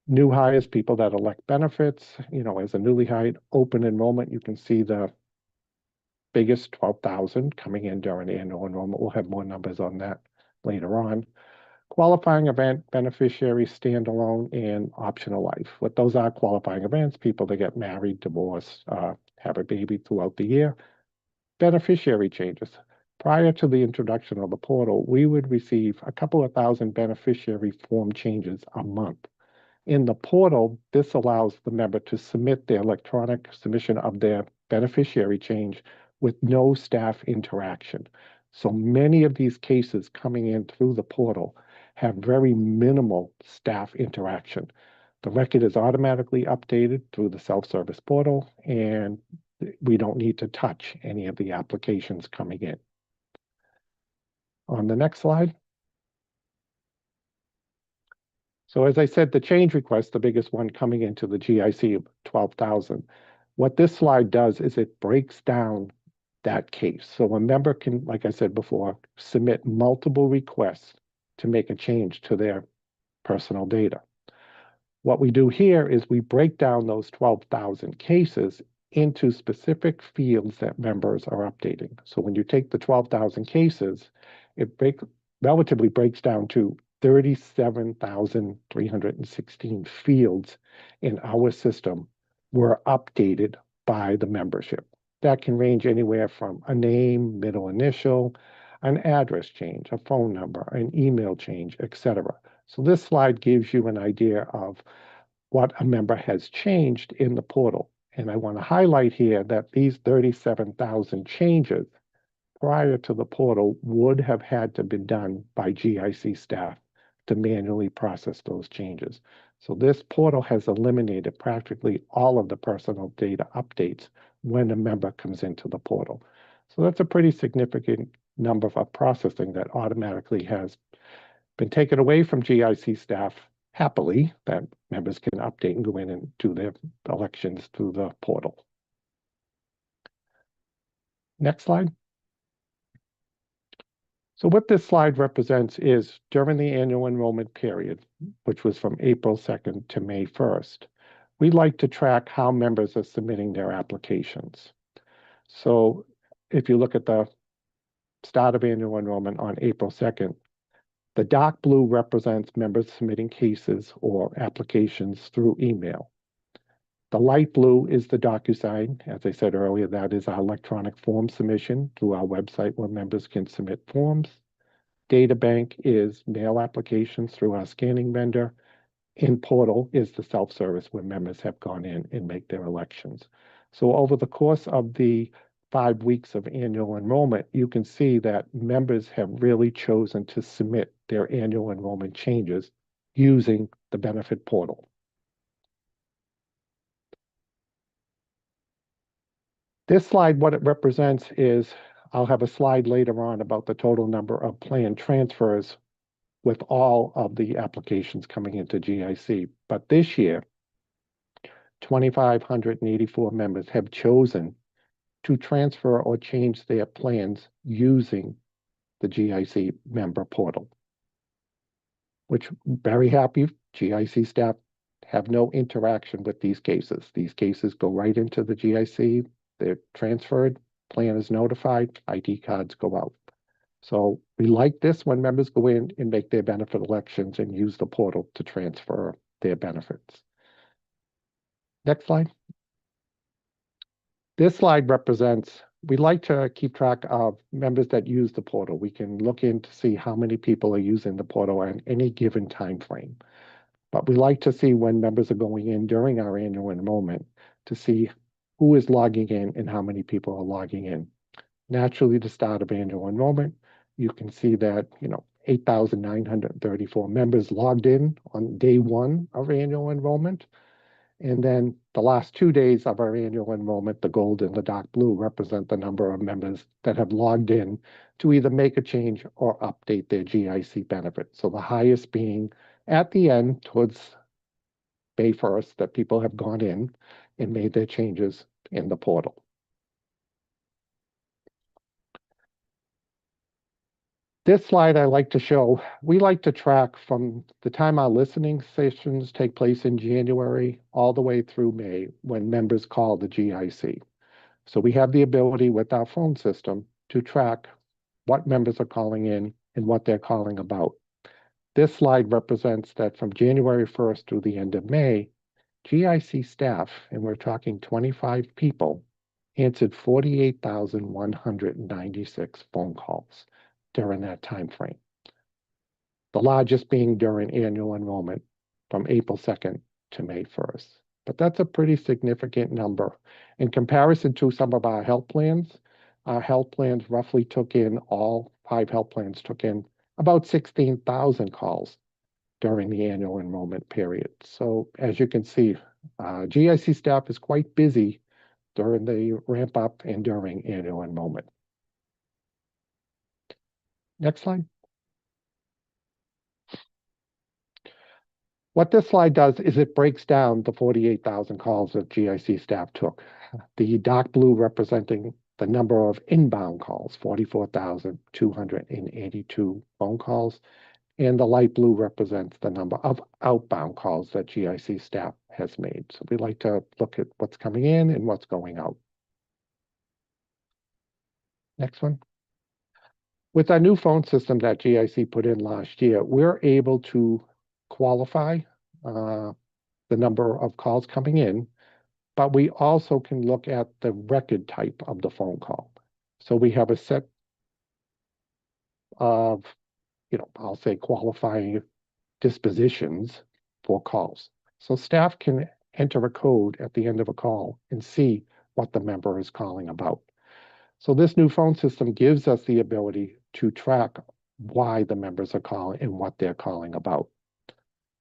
new hires, people that elect benefits, as a newly hired open enrollment, you can see the biggest 12,000 coming in during the annual enrollment. We'll have more numbers on that later on. Qualifying event beneficiary standalone and optional life. What those are: qualifying events, people that get married, divorced, have a baby throughout the year. Beneficiary changes. Prior to the introduction of the portal, we would receive a couple of thousand beneficiary form changes a month. In the portal, this allows the member to submit their electronic submission of their beneficiary change with no staff interaction. So many of these cases coming in through the portal have very minimal staff interaction. The record is automatically updated through the self-service portal, and we don't need to touch any of the applications coming in. On the next slide. So as I said, the change request, the biggest one coming into the GIC of 12,000. What this slide does is it breaks down that case. So a member can, like I said before, submit multiple requests to make a change to their personal data. What we do here is we break down those 12,000 cases into specific fields that members are updating. So when you take the 12,000 cases, it relatively breaks down to 37,316 fields in our system were updated by the membership. That can range anywhere from a name, middle initial, an address change, a phone number, an email change, etc. So this slide gives you an idea of what a member has changed in the portal. And I want to highlight here that these 37,000 changes prior to the portal would have had to be done by GIC staff to manually process those changes. So this portal has eliminated practically all of the personal data updates when a member comes into the portal. So that's a pretty significant number of processing that automatically has been taken away from GIC staff happily, that members can update and go in and do their elections through the portal. Next slide. So what this slide represents is during the annual enrollment period, which was from April 2nd to May 1st, we like to track how members are submitting their applications. So if you look at the start of annual enrollment on April 2nd, the dark blue represents members submitting cases or applications through email. The light blue is the DocuSign. As I said earlier, that is our electronic form submission through our website where members can submit forms. Data bank is mail applications through our scanning vendor. In portal is the self-service where members have gone in and make their elections. So over the course of the 5 weeks of annual enrollment, you can see that members have really chosen to submit their annual enrollment changes using the benefit portal. This slide, what it represents is, I'll have a slide later on about the total number of plan transfers with all of the applications coming into GIC. But this year, 2,584 members have chosen to transfer or change their plans using the GIC member portal, which very happy. GIC staff have no interaction with these cases. These cases go right into the GIC. They're transferred, plan is notified, ID cards go out. So we like this when members go in and make their benefit elections and use the portal to transfer their benefits. Next slide. This slide represents, we like to keep track of members that use the portal. We can look in to see how many people are using the portal at any given time frame. But we like to see when members are going in during our annual enrollment to see who is logging in and how many people are logging in. Naturally, the start of annual enrollment, you can see that 8,934 members logged in on day 1 of annual enrollment. And then the last 2 days of our annual enrollment, the gold and the dark blue, represent the number of members that have logged in to either make a change or update their GIC benefit. So the highest being at the end towards May 1st, that people have gone in and made their changes in the portal. This slide I like to show, we like to track from the time our listening sessions take place in January all the way through May when members call the GIC. So we have the ability with our phone system to track what members are calling in and what they're calling about. This slide represents that from January 1st through the end of May, GIC staff, and we're talking 25 people, answered 48,196 phone calls during that time frame. The largest being during annual enrollment from April 2nd to May 1st. But that's a pretty significant number. In comparison to some of our health plans roughly took in, all 5 health plans took in about 16,000 calls during the annual enrollment period. So as you can see, GIC staff is quite busy during the ramp up and during annual enrollment. Next slide. What this slide does is it breaks down the 48,000 calls that GIC staff took. The dark blue representing the number of inbound calls, 44,282 phone calls, and the light blue represents the number of outbound calls that GIC staff has made. So we like to look at what's coming in and what's going out. Next one. With our new phone system that GIC put in last year, we're able to qualify the number of calls coming in, but we also can look at the record type of the phone call. So we have a set of, I'll say qualifying dispositions for calls. So staff can enter a code at the end of a call and see what the member is calling about. So this new phone system gives us the ability to track why the members are calling and what they're calling about.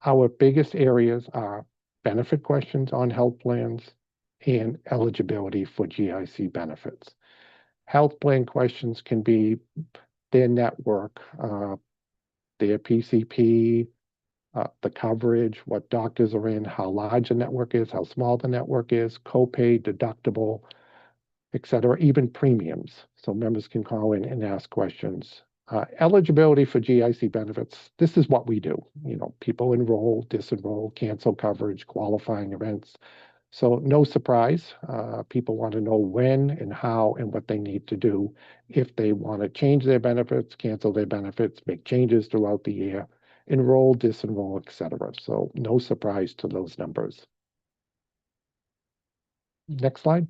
Our biggest areas are benefit questions on health plans and eligibility for GIC benefits. Health plan questions can be their network, their PCP, the coverage, what doctors are in, how large the network is, how small the network is, copay, deductible, etc., even premiums. So members can call in and ask questions. Eligibility for GIC benefits, this is what we do. People enroll, disenroll, cancel coverage, qualifying events. So no surprise, people want to know when and how and what they need to do if they want to change their benefits, cancel their benefits, make changes throughout the year, enroll, disenroll, etc. So no surprise to those numbers. Next slide.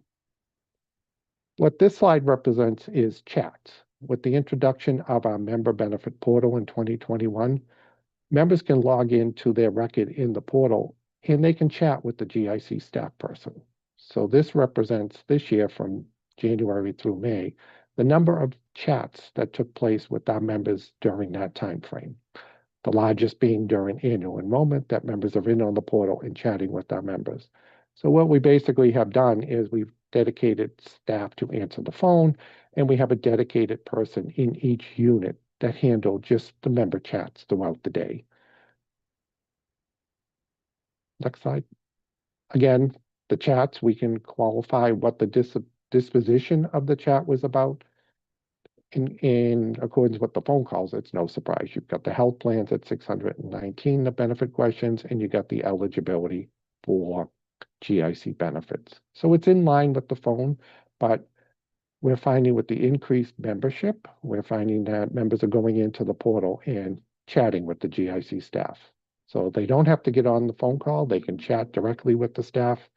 What this slide represents is chats. With the introduction of our member benefit portal in 2021, members can log into their record in the portal and they can chat with the GIC staff person. So this represents this year from January through May, the number of chats that took place with our members during that time frame. The largest being during annual enrollment, that members are in on the portal and chatting with our members. So what we basically have done is we've dedicated staff to answer the phone, and we have a dedicated person in each unit that handle just the member chats throughout the day. Next slide. Again, the chats, we can qualify what the disposition of the chat was about. In accordance with the phone calls, it's no surprise. You've got the health plans at 619, the benefit questions, and you got the eligibility for GIC benefits. So it's in line with the phone, but we're finding with the increased membership, we're finding that members are going into the portal and chatting with the GIC staff. So they don't have to get on the phone call, they can chat directly with the staff,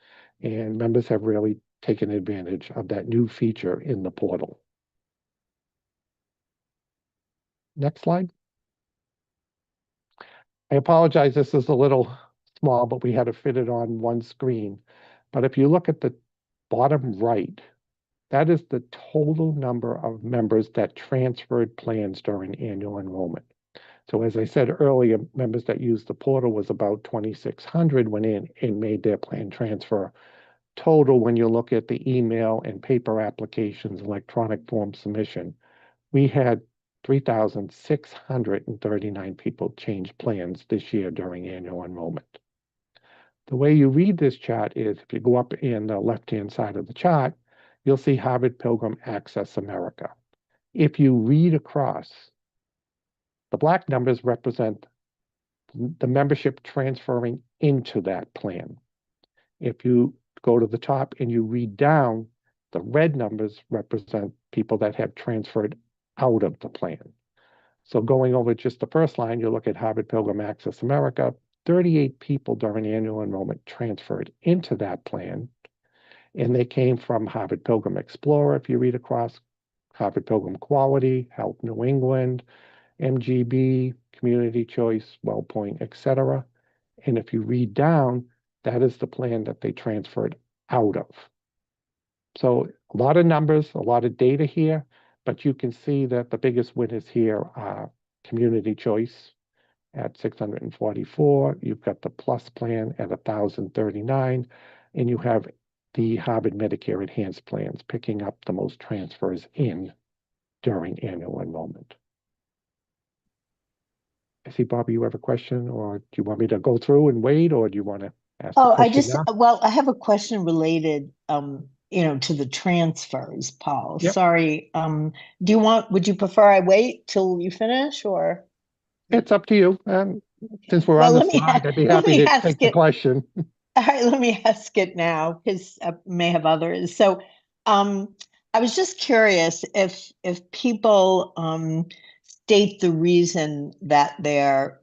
and members have really taken advantage of that new feature in the portal. Next slide. I apologize, this is a little small, but we had to fit it on one screen. But if you look at the bottom right, that is the total number of members that transferred plans during annual enrollment. So as I said earlier, members that used the portal was about 2,600 went in and made their plan transfer. Total, when you look at the email and paper applications, electronic form submission, we had 3,639 people change plans this year during annual enrollment. The way you read this chart is if you go up in the left-hand side of the chart, you'll see Harvard Pilgrim Access America. If you read across, The black numbers represent the membership transferring into that plan. If you go to the top and you read down, the red numbers represent people that have transferred out of the plan. So going over just the first line, you look at Harvard Pilgrim Access America, 38 people during annual enrollment transferred into that plan. And they came from Harvard Pilgrim Explorer, if you read across, Harvard Pilgrim Quality, Health New England, MGB, Community Choice, WellPoint, etc. And if you read down, that is the plan that they transferred out of. So a lot of numbers, a lot of data here, but you can see that the biggest winners here are Community Choice at 644. You've got the Plus plan at 1,039, and you have the Harvard Medicare Enhanced plans picking up the most transfers in during annual enrollment. I see, Bobby, you have a question, or do you want me to go through and wait, or do you want to ask the question now? Well, I have a question related, to the transfers, Paul. Yep. Sorry. Would you prefer I wait till you finish, or? It's up to you. Since we're Well, on the let me slide, I'd be let happy me to ask take the it. question. All right, let me ask it now because I may have others. So, I was just curious if people state the reason that they're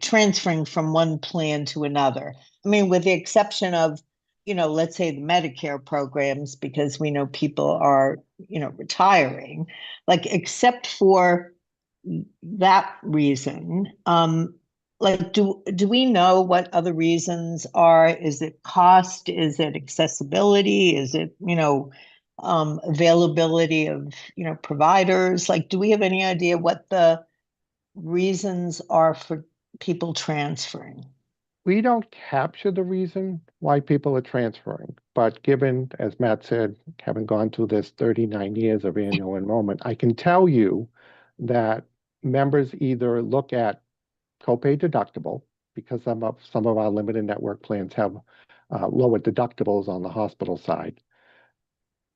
transferring from one plan to another. I mean, with the exception of, let's say the Medicare programs, because we know people are, retiring, like except for that reason, like do we know what other reasons are? Is it cost? Is it accessibility? Is it, availability of, providers? Like, do we have any idea what the reasons are for people transferring? We don't capture the reason why people are transferring, but given, as Matt said, having gone through this 39 years of annual enrollment, I can tell you that members either look at copay deductible, because some of our limited network plans have lower deductibles on the hospital side.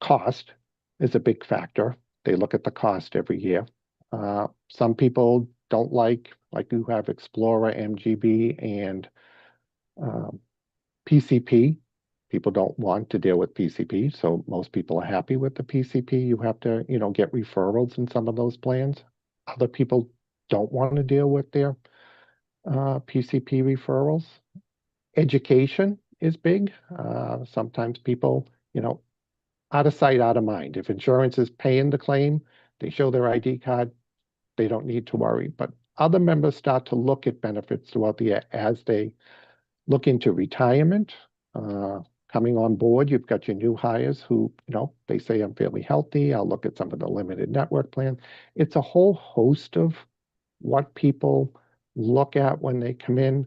Cost is a big factor. They look at the cost every year. Some people don't like you have Explorer, MGB, and PCP. People don't want to deal with PCP, so most people are happy with the PCP. You have to, get referrals in some of those plans. Other people don't want to deal with their PCP referrals. Education is big. Sometimes people, out of sight, out of mind. If insurance is paying the claim, they show their ID card, they don't need to worry. But other members start to look at benefits throughout the year as they look into retirement, coming on board. You've got your new hires who, they say, I'm fairly healthy. I'll look at some of the limited network plans. It's a whole host of what people look at when they come in.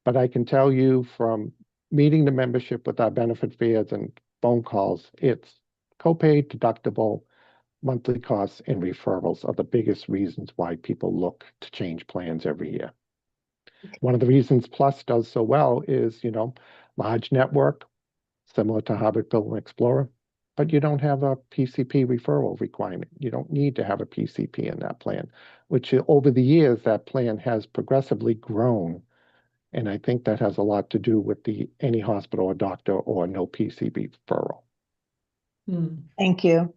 But I can tell you from meeting the membership with our benefit fairs and phone calls, it's copay, deductible, monthly costs, and referrals are the biggest reasons why people look to change plans every year. One of the reasons Plus does so well is, large network, similar to Harvard Pilgrim Explorer, but you don't have a PCP referral requirement. You don't need to have a PCP in that plan, which over the years, that plan has progressively grown. And I think that has a lot to do with the any hospital or doctor or no PCP referral. Thank you.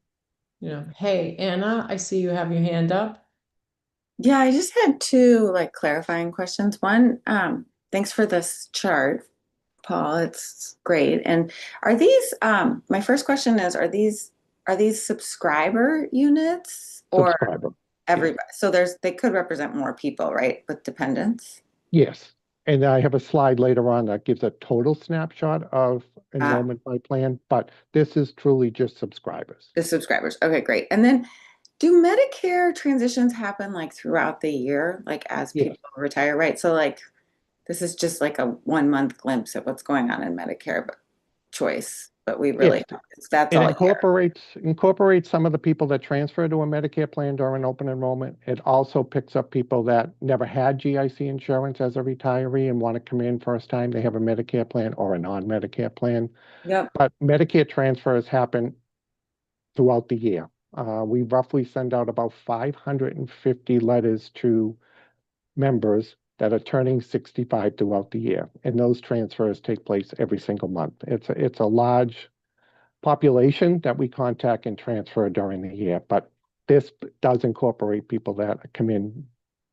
Yeah. Hey, Anna, I see you have your hand up. Yeah, I just had two clarifying questions. One, thanks for this chart, Paul. It's great. And are these my first question is, are these subscriber units or Subscriber. everybody? Yes. So they could represent more people, right? With dependents? Yes. And I have a slide later on that gives a total snapshot of enrollment by plan, but this is truly just subscribers. The subscribers. Okay, great. And then do Medicare transitions happen throughout the year, as people retire, right? So this is just a 1 month glimpse at what's going on in Medicare choice, but we really that's all incorporates some of the people that transfer to a Medicare plan during open enrollment. It also picks up people that never had GIC insurance as a retiree and want to come in first time. They have a Medicare plan or a non-Medicare plan. Yep. But Medicare transfers happen throughout the year. We roughly send out about 550 letters to members that are turning 65 throughout the year, and those transfers take place every single month. It's a large population that we contact and transfer during the year, but this does incorporate people that come in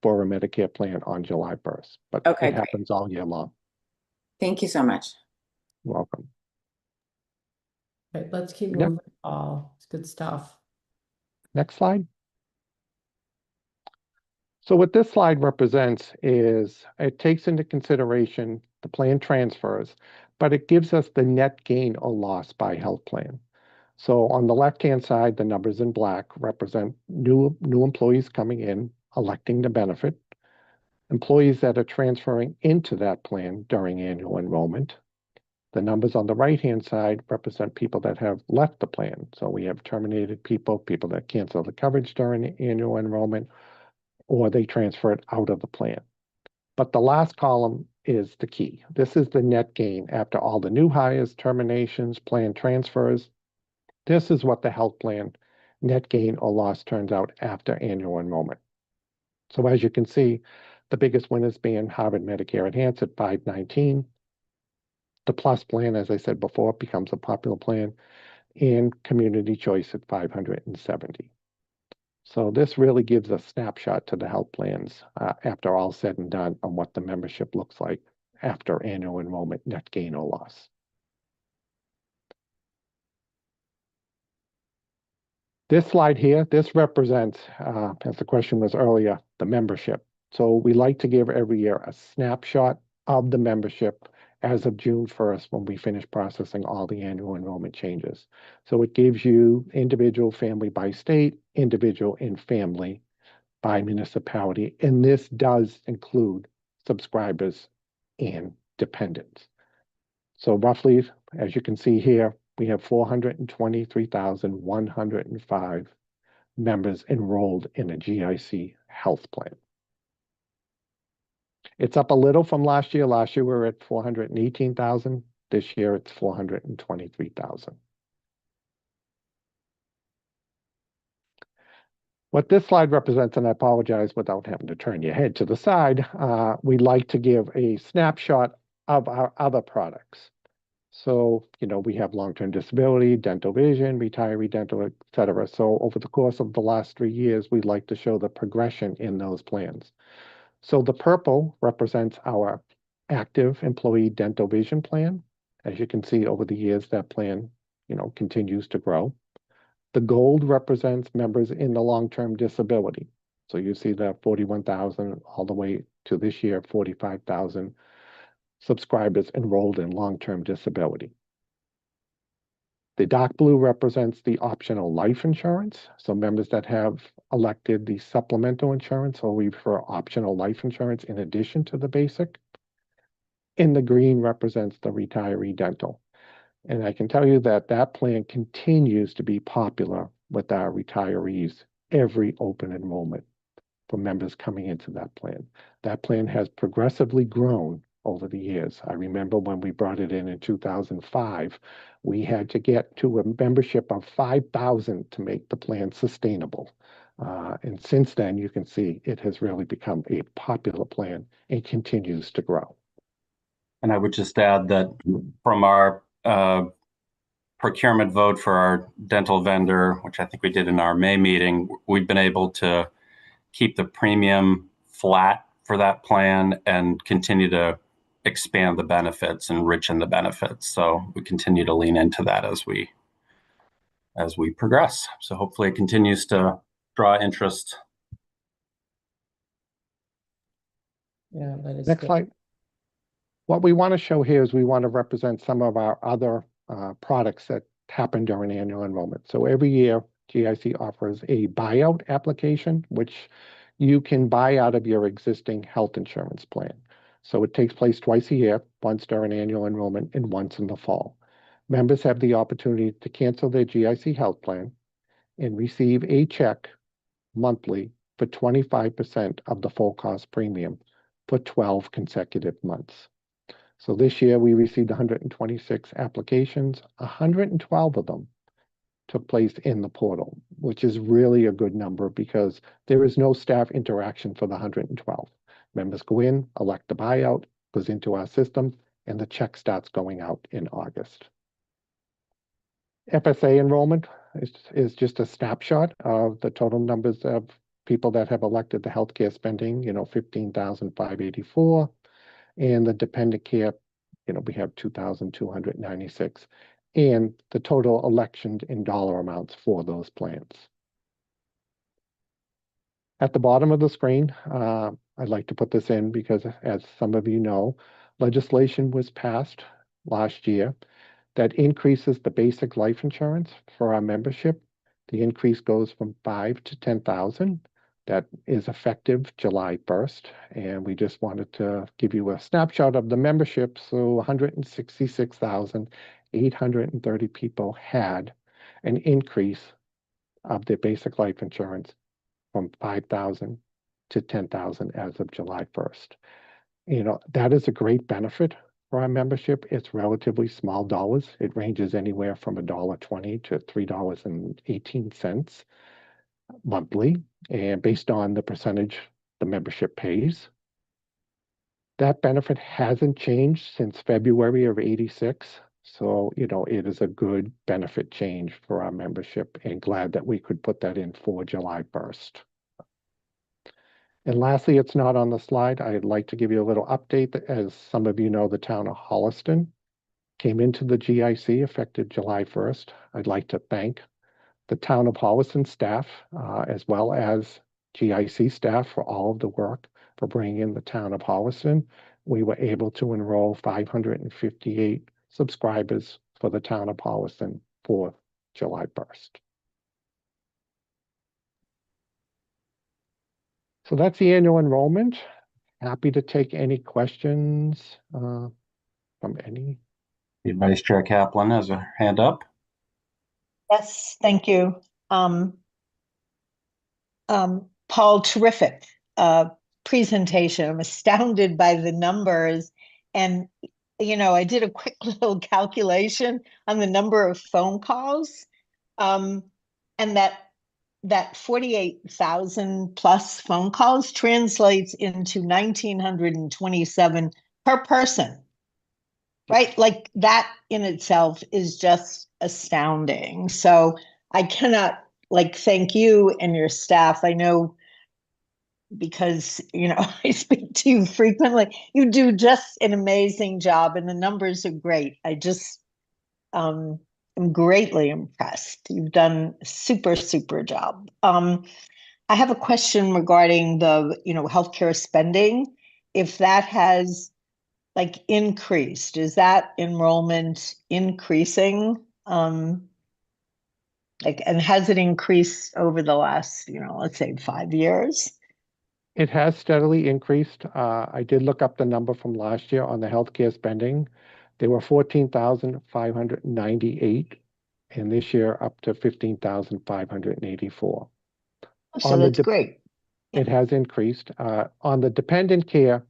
for a Medicare plan on July 1st, but Okay, it great. happens all year long. Thank you so much. Welcome. Okay, let's keep Yep. moving, Paul. It's good stuff. Next slide. So what this slide represents is it takes into consideration the plan transfers, but it gives us the net gain or loss by health plan. So on the left-hand side, the numbers in black represent new employees coming in, electing the benefit, employees that are transferring into that plan during annual enrollment. The numbers on the right-hand side represent people that have left the plan. So we have terminated people, people that cancel the coverage during the annual enrollment, or they transfer it out of the plan. But the last column is the key. This is the net gain after all the new hires, terminations, plan transfers. This is what the health plan net gain or loss turns out after annual enrollment. So as you can see, the biggest winners being Harvard Medicare Enhanced at 519. The Plus plan, as I said before, becomes a popular plan, and Community Choice at 570. So this really gives a snapshot to the health plans after all said and done on what the membership looks like after annual enrollment net gain or loss. This slide here, this represents, as the question was earlier, the membership. So we like to give every year a snapshot of the membership as of June 1st when we finish processing all the annual enrollment changes. So it gives you individual family by state, individual and family by municipality, and this does include subscribers and dependents. So roughly, as you can see here, we have 423,105 members enrolled in a GIC health plan. It's up a little from last year. Last year we were at 418,000. This year it's 423,000. What this slide represents, and I apologize without having to turn your head to the side, we like to give a snapshot of our other products. So, we have long-term disability, dental vision, retiree dental, et cetera. So over the course of the last 3 years, we'd like to show the progression in those plans. So the purple represents our active employee dental vision plan. As you can see over the years, that plan, continues to grow. The gold represents members in the long-term disability. So you see that 41,000 all the way to this year, 45,000 subscribers enrolled in long-term disability. The dark blue represents the optional life insurance. So members that have elected the supplemental insurance, or we refer optional life insurance in addition to the basic. And the green represents the retiree dental. And I can tell you that that plan continues to be popular with our retirees every open enrollment for members coming into that plan. That plan has progressively grown over the years. I remember when we brought it in 2005, we had to get to a membership of 5,000 to make the plan sustainable. And since then, you can see it has really become a popular plan and continues to grow. And I would just add that from our procurement vote for our dental vendor, which I think we did in our May meeting, we've been able to keep the premium flat for that plan and continue to expand the benefits and enrichen the benefits. So we continue to lean into that as we progress. So hopefully it continues to draw interest. Yeah, that is Next good. slide. What we want to show here is we want to represent some of our other products that happen during annual enrollment. So every year, GIC offers a buyout application, which you can buy out of your existing health insurance plan. So it takes place twice a year, once during annual enrollment and once in the fall. Members have the opportunity to cancel their GIC health plan and receive a check monthly for 25% of the full cost premium for 12 consecutive months. So this year we received 126 applications. 112 of them took place in the portal, which is really a good number because there is no staff interaction for the 112. Members go in, elect the buyout, goes into our system, and the check starts going out in August. FSA enrollment is just a snapshot of the total numbers of people that have elected the healthcare spending, 15,584, and the dependent care, we have 2,296, and the total elections in dollar amounts for those plans. At the bottom of the screen, I'd like to put this in because, as some of you know, legislation was passed last year that increases the basic life insurance for our membership. The increase goes from 5 to 10,000. That is effective July 1st. And we just wanted to give you a snapshot of the membership. So 166,830 people had an increase of their basic life insurance from 5,000 to 10,000 as of July 1st. That is a great benefit for our membership. It's relatively small dollars. It ranges anywhere from $1.20 to $3.18 monthly, and based on the percentage the membership pays. That benefit hasn't changed since February of '86. So, it is a good benefit change for our membership, and glad that we could put that in for July 1st. And lastly, it's not on the slide. I'd like to give you a little update that, as some of you know, the town of Holliston came into the GIC effective July 1st. I'd like to thank the town of Holliston staff, as well as GIC staff, for all of the work for bringing in the town of Holliston. We were able to enroll 558 subscribers for the town of Holliston for July 1st. So that's the annual enrollment. Happy to take any questions from any. The Vice Chair Kaplan has a hand up. Yes, thank you. Paul, terrific presentation. I'm astounded by the numbers. And, I did a quick little calculation on the number of phone calls. And that 48,000 plus phone calls translates into 1,927 per person, right? Like that in itself is just astounding. So I cannot thank you and your staff. I know because, I speak to you frequently. You do just an amazing job and the numbers are great. I just, I'm greatly impressed. You've done a super, super job. I have a question regarding the, healthcare spending. If that has increased, is that enrollment increasing? And has it increased over the last, let's say 5 years? It has steadily increased. I did look up the number from last year on the healthcare spending. They were 14,598, and this year up to 15,584. So that's great. It has increased. On the dependent care,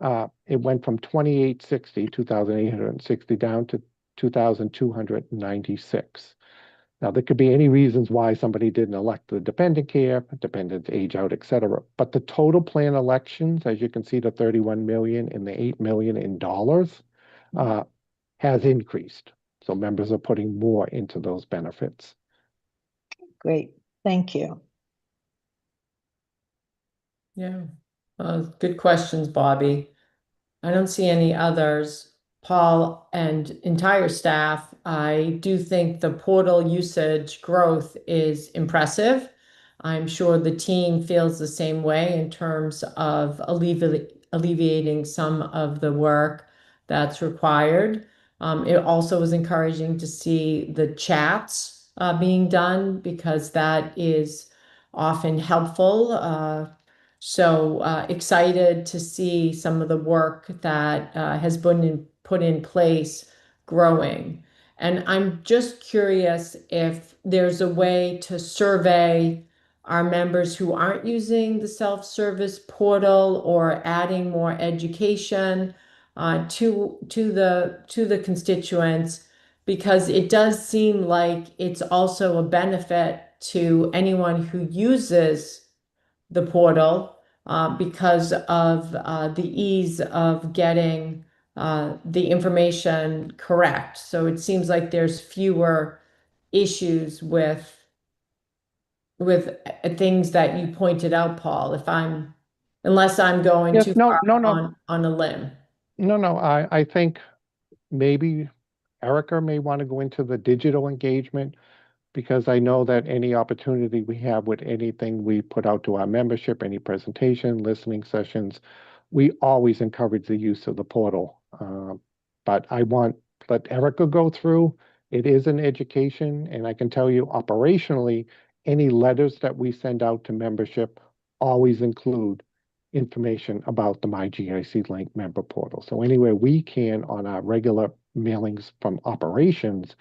it went from 2,860 down to 2,296. Now, there could be any reasons why somebody didn't elect the dependent care, dependents age out, et cetera. But the total plan elections, as you can see, the 31 million and the 8 million in dollars has increased. So members are putting more into those benefits. Great. Thank you. Yeah, good questions, Bobby. I don't see any others. Paul and entire staff, I do think the portal usage growth is impressive. I'm sure the team feels the same way in terms of alleviating some of the work that's required. It also was encouraging to see the chats being done because that is often helpful. So excited to see some of the work that has been put in place growing. And I'm just curious if there's a way to survey our members who aren't using the self-service portal or adding more education to the constituents, because it does seem like it's also a benefit to anyone who uses the portal, because of the ease of getting the information correct. So it seems like there's fewer issues with things that you pointed out, Paul, unless I'm going Yes, too no, far no, no, on a limb. no. I think maybe Erica may want to go into the digital engagement, because I know that any opportunity we have with anything we put out to our membership, any presentation, listening sessions, we always encourage the use of the portal. But I let Erica go through. It is an education, and I can tell you operationally, any letters that we send out to membership always include information about the MyGIC Link member portal. So anywhere we can on our regular mailings from operations,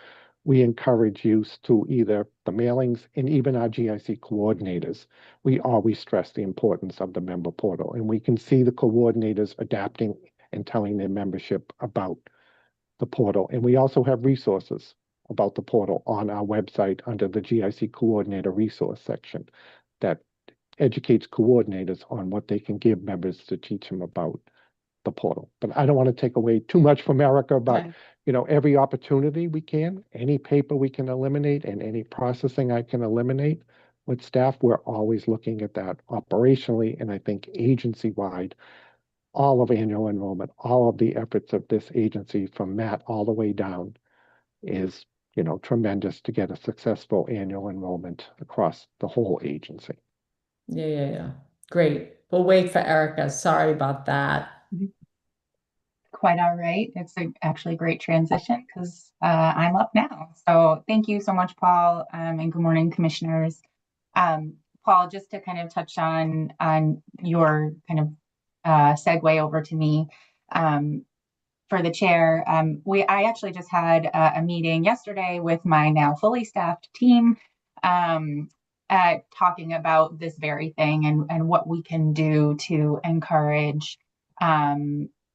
we encourage use to either the mailings and even our GIC coordinators. We always stress the importance of the member portal, and we can see the coordinators adapting and telling their membership about the portal. And we also have resources about the portal on our website under the GIC coordinator resource section that educates coordinators on what they can give members to teach them about the portal. But I don't want to take away too much from Erica, but Okay. Every opportunity we can, any paper we can eliminate and any processing I can eliminate with staff, we're always looking at that operationally. And I think agency-wide, all of annual enrollment, all of the efforts of this agency from Matt all the way down is, tremendous to get a successful annual enrollment across the whole agency. Yeah. Great. We'll wait for Erica. Sorry about that. Quite all right. It's actually a great transition because I'm up now. So thank you so much, Paul, and good morning, commissioners. Paul, just to kind of touch on your kind of segue over to me for the chair. I actually just had a meeting yesterday with my now fully staffed team, talking about this very thing and what we can do to encourage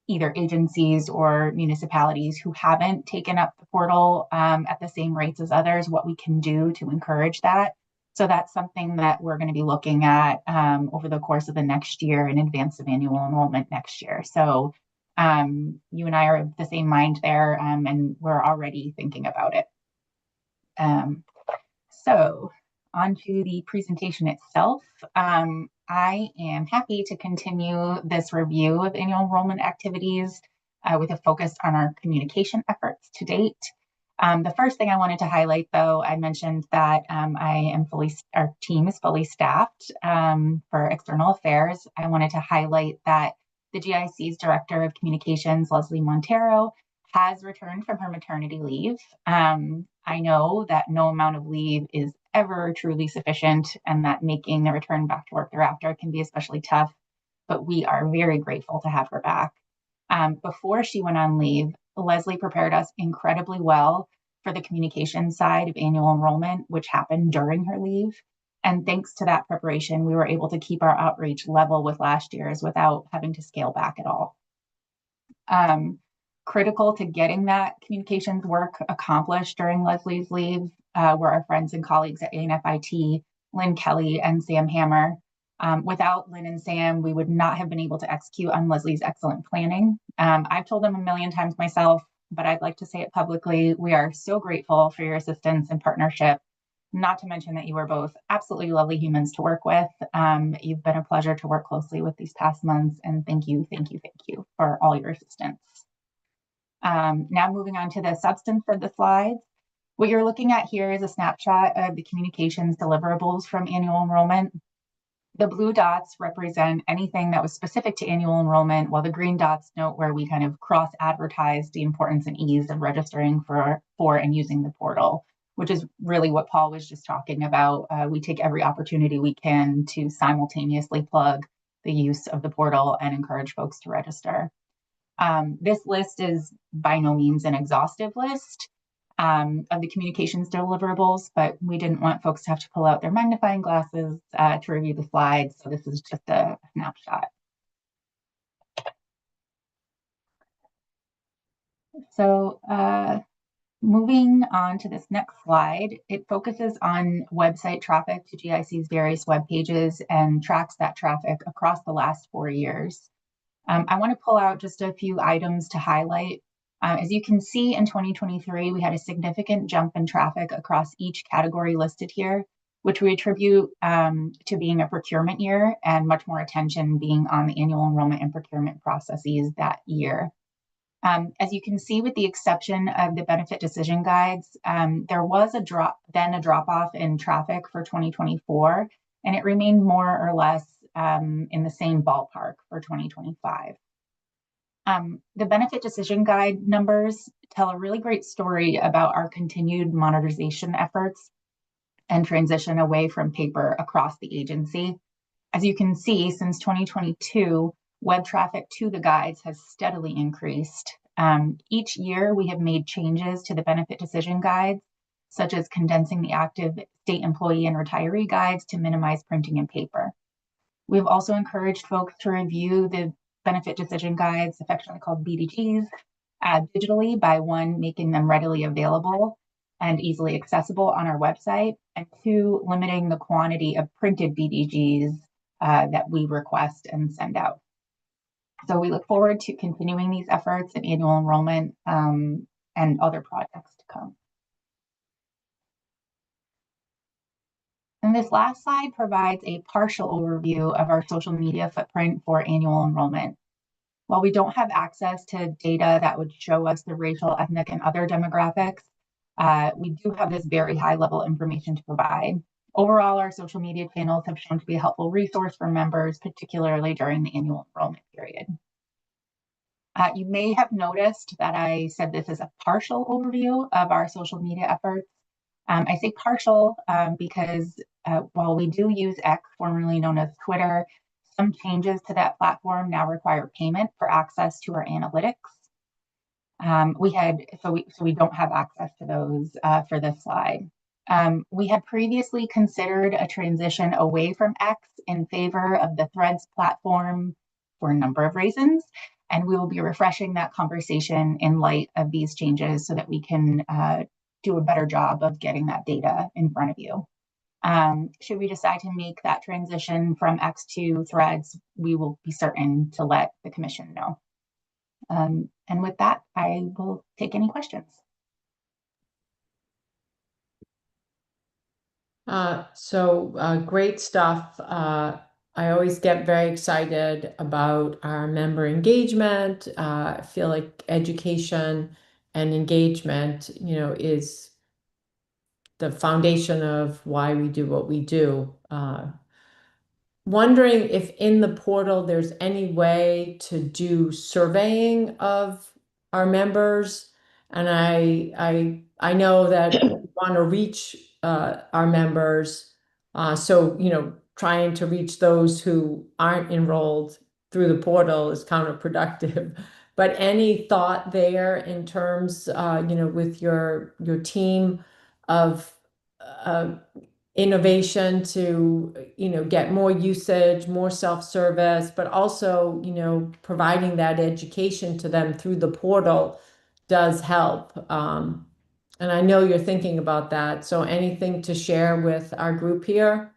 either agencies or municipalities who haven't taken up the portal at the same rates as others, what we can do to encourage that. So that's something that we're going to be looking at over the course of the next year in advance of annual enrollment next year. So you and I are of the same mind there, and we're already thinking about it. So on to the presentation itself. I am happy to continue this review of annual enrollment activities with a focus on our communication efforts to date. The first thing I wanted to highlight, though, I mentioned that our team is fully staffed for external affairs. I wanted to highlight that the GIC's Director of Communications, Leslie Montero, has returned from her maternity leave. I know that no amount of leave is ever truly sufficient, and that making the return back to work thereafter can be especially tough, but we are very grateful to have her back. Before she went on leave, Leslie prepared us incredibly well for the communication side of annual enrollment, which happened during her leave. And thanks to that preparation, we were able to keep our outreach level with last year's without having to scale back at all. Critical to getting that communications work accomplished during Leslie's leave were our friends and colleagues at ANFIT, Lynn Kelly and Sam Hammer. Without Lynn and Sam, we would not have been able to execute on Leslie's excellent planning. I've told them a million times myself, but I'd like to say it publicly. We are so grateful for your assistance and partnership, not to mention that you are both absolutely lovely humans to work with. You've been a pleasure to work closely with these past months, and thank you for all your assistance. Now moving on to the substance of the slides. What you're looking at here is a snapshot of the communications deliverables from annual enrollment. The blue dots represent anything that was specific to annual enrollment, while the green dots note where we kind of cross-advertise the importance and ease of registering for and using the portal, which is really what Paul was just talking about. We take every opportunity we can to simultaneously plug the use of the portal and encourage folks to register. This list is by no means an exhaustive list of the communications deliverables, but we didn't want folks to have to pull out their magnifying glasses to review the slides, so this is just a snapshot. So Moving on to this next slide, it focuses on website traffic to GIC's various web pages and tracks that traffic across the last 4 years. I want to pull out just a few items to highlight. As you can see, in 2023, we had a significant jump in traffic across each category listed here, which we attribute to being a procurement year and much more attention being on the annual enrollment and procurement processes that year. As you can see, with the exception of the benefit decision guides, there was a drop off in traffic for 2024, and it remained more or less in the same ballpark for 2025. The benefit decision guide numbers tell a really great story about our continued modernization efforts and transition away from paper across the agency. As you can see, since 2022, web traffic to the guides has steadily increased. Each year, we have made changes to the benefit decision guides, such as condensing the active state employee and retiree guides to minimize printing and paper. We've also encouraged folks to review the benefit decision guides, affectionately called BDGs, digitally by 1, making them readily available and easily accessible on our website, and 2, limiting the quantity of printed BDGs that we request and send out. So we look forward to continuing these efforts in annual enrollment and other projects to come. And this last slide provides a partial overview of our social media footprint for annual enrollment. While we don't have access to data that would show us the racial, ethnic, and other demographics, we do have this very high level information to provide. Overall, our social media channels have shown to be a helpful resource for members, particularly during the annual enrollment period. You may have noticed that I said this is a partial overview of our social media efforts. I say partial because while we do use X, formerly known as Twitter, some changes to that platform now require payment for access to our analytics. We don't have access to those for this slide. We had previously considered a transition away from X in favor of the Threads platform for a number of reasons, and we will be refreshing that conversation in light of these changes so that we can do a better job of getting that data in front of you. Should we decide to make that transition from X to Threads, we will be certain to let the commission know. And with that, I will take any questions. Great stuff. I always get very excited about our member engagement. I feel like education and engagement, is the foundation of why we do what we do. Wondering if in the portal there's any way to do surveying of our members, and I know that we want to reach our members, so trying to reach those who aren't enrolled through the portal is counterproductive. But any thought there in terms, with your team of innovation to get more usage, more self-service, but also providing that education to them through the portal does help. And I know you're thinking about that. So anything to share with our group here?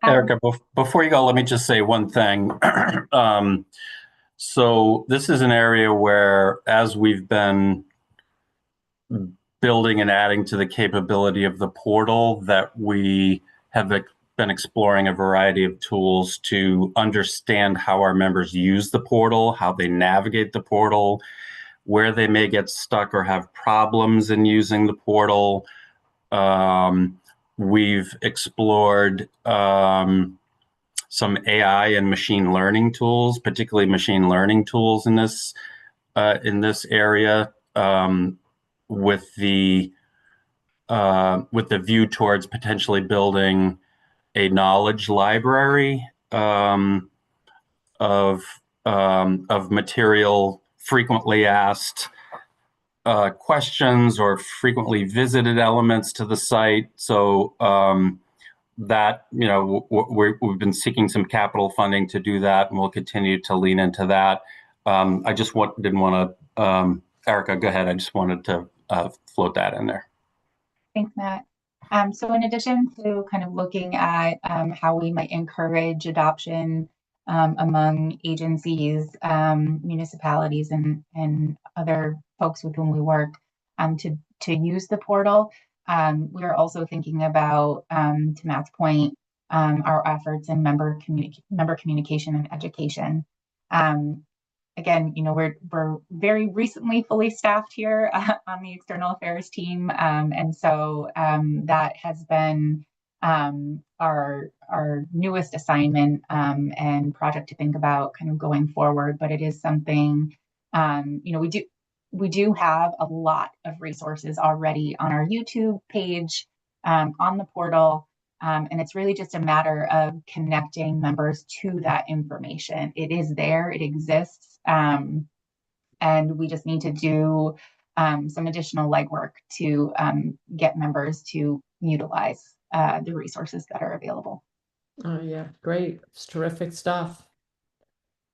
Erica, before you go, let me just say one thing. So this is an area where, as we've been building and adding to the capability of the portal, that we have been exploring a variety of tools to understand how our members use the portal, how they navigate the portal, where they may get stuck or have problems in using the portal. We've explored some AI and machine learning tools, particularly machine learning tools in this area, with the view towards potentially building a knowledge library of material, frequently asked questions or frequently visited elements to the site. So that we've been seeking some capital funding to do that, and we'll continue to lean into that. I just didn't want to. Erica, go ahead. I just wanted to float that in there. Thanks, Matt. So in addition to kind of looking at how we might encourage adoption among agencies, municipalities, and other folks with whom we work to use the portal, we're also thinking about, to Matt's point, our efforts in member communication and education. Again, we're very recently fully staffed here on the external affairs team, and so that has been our newest assignment and project to think about kind of going forward. But it is something we do have a lot of resources already on our YouTube page, on the portal. And it's really just a matter of connecting members to that information. It is there, it exists, and we just need to do some additional legwork to get members to utilize the resources that are available. Oh, yeah, great. It's terrific stuff.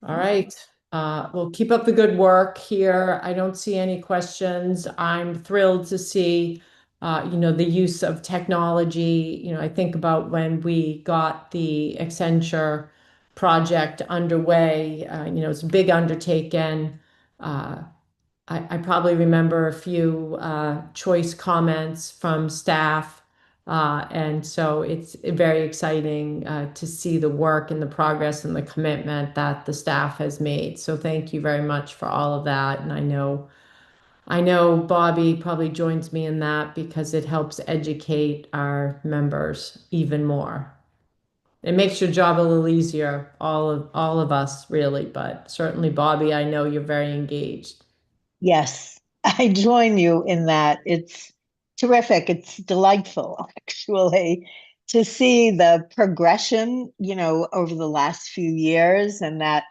All right. Well, keep up the good work here. I don't see any questions. I'm thrilled to see the use of technology. I think about when we got the Accenture project underway, it's a big undertaking. I probably remember a few choice comments from staff. And so it's very exciting to see the work and the progress and the commitment that the staff has made. So thank you very much for all of that. And I know Bobby probably joins me in that because it helps educate our members even more. It makes your job a little easier, all of us really, but certainly Bobby, I know you're very engaged. Yes, I join you in that. It's terrific. It's delightful, actually, to see the progression, over the last few years, and that,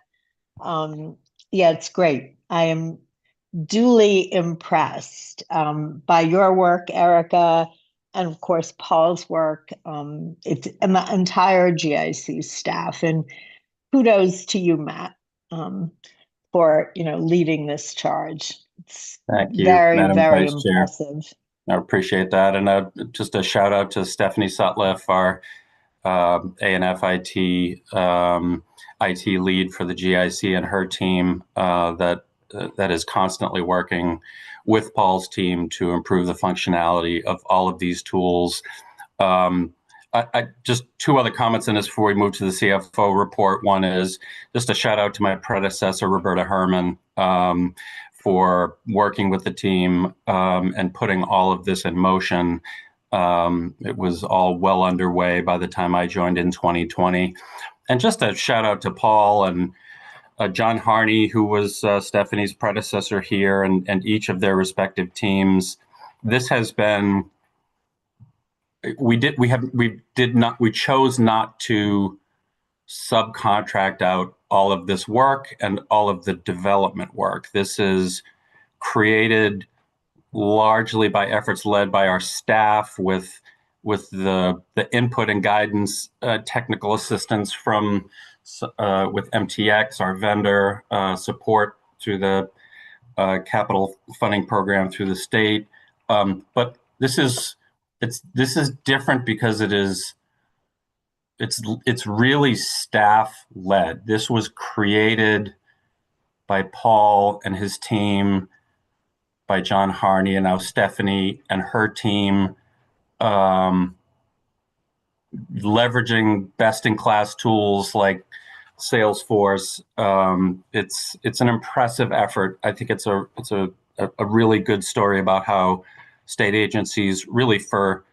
yeah, it's great. I am duly impressed by your work, Erica, and of course, Paul's work. It's and the entire GIC staff, and kudos to you, Matt, for leading this charge. It's Thank you, very, Madam very Vice Chair. impressive. I appreciate that. And just a shout out to Stephanie Sutliff, our ANF IT lead for the GIC, and her team that is constantly working with Paul's team to improve the functionality of all of these tools. I just two other comments in this before we move to the CFO report. One is just a shout out to my predecessor, Roberta Herman, for working with the team and putting all of this in motion. It was all well underway by the time I joined in 2020. And just a shout out to Paul and John Harney, who was Stephanie's predecessor here, and each of their respective teams. This has been, we chose not to subcontract out all of this work and all of the development work. This is created largely by efforts led by our staff with the input and guidance, technical assistance from with MTX, our vendor, support through the capital funding program through the state. But this is different because it's really staff led. This was created by Paul and his team, by John Harney, and now Stephanie and her team, leveraging best-in-class tools like Salesforce. It's an impressive effort. I think it's a really good story about how state agencies, really for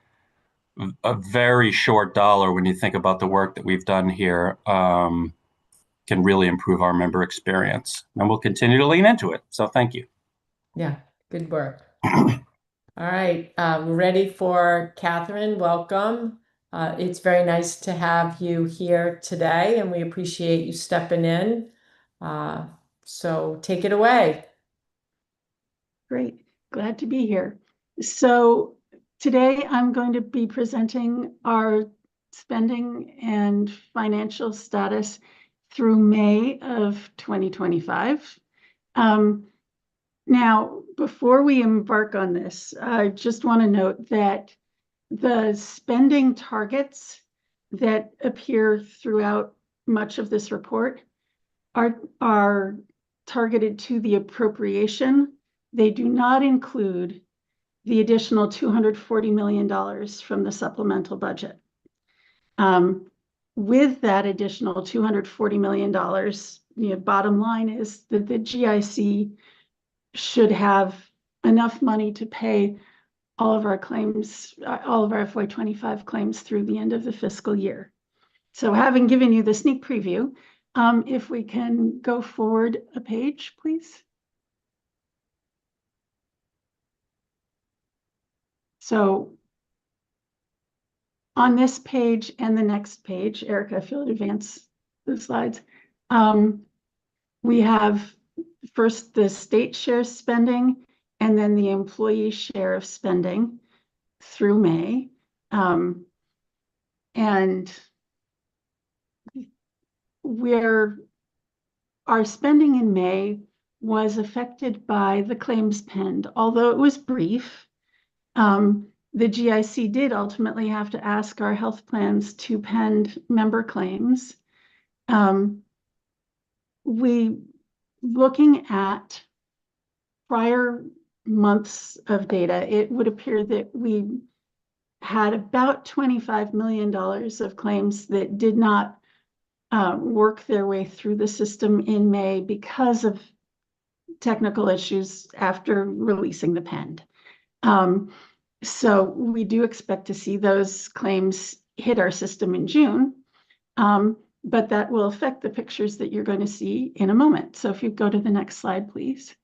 a very short dollar, when you think about the work that we've done here, can really improve our member experience. And we'll continue to lean into it. So thank you. Yeah, good work. All right, we're ready for Catherine. Welcome. It's very nice to have you here today, and we appreciate you stepping in. So take it away. Great, glad to be here. So today I'm going to be presenting our spending and financial status through May of 2025. Now, before we embark on this, I just want to note that the spending targets that appear throughout much of this report are targeted to the appropriation. They do not include the additional $240 million from the supplemental budget. With that additional $240 million, bottom line is that the GIC should have enough money to pay all of our claims, all of our FY25 claims through the end of the fiscal year. So having given you the sneak preview, if we can go forward a page, please. So on this page and the next page, Erica, if you'll advance the slides, we have first the state share spending and then the employee share of spending through May. And where our spending in May was affected by the claims pend, although it was brief. The GIC did ultimately have to ask our health plans to pend member claims. Looking at prior months of data, it would appear that we had about $25 million of claims that did not work their way through the system in May because of technical issues after releasing the pend. So we do expect to see those claims hit our system in June, but that will affect the pictures that you're going to see in a moment. So if you go to the next slide, please.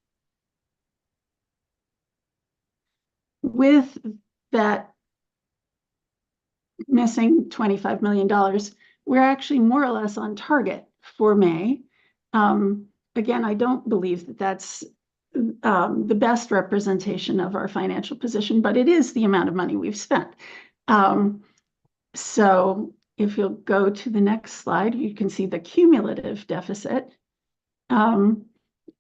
With that missing $25 million, we're actually more or less on target for May. Again, I don't believe that that's the best representation of our financial position, but it is the amount of money we've spent. So if you'll go to the next slide, you can see the cumulative deficit. And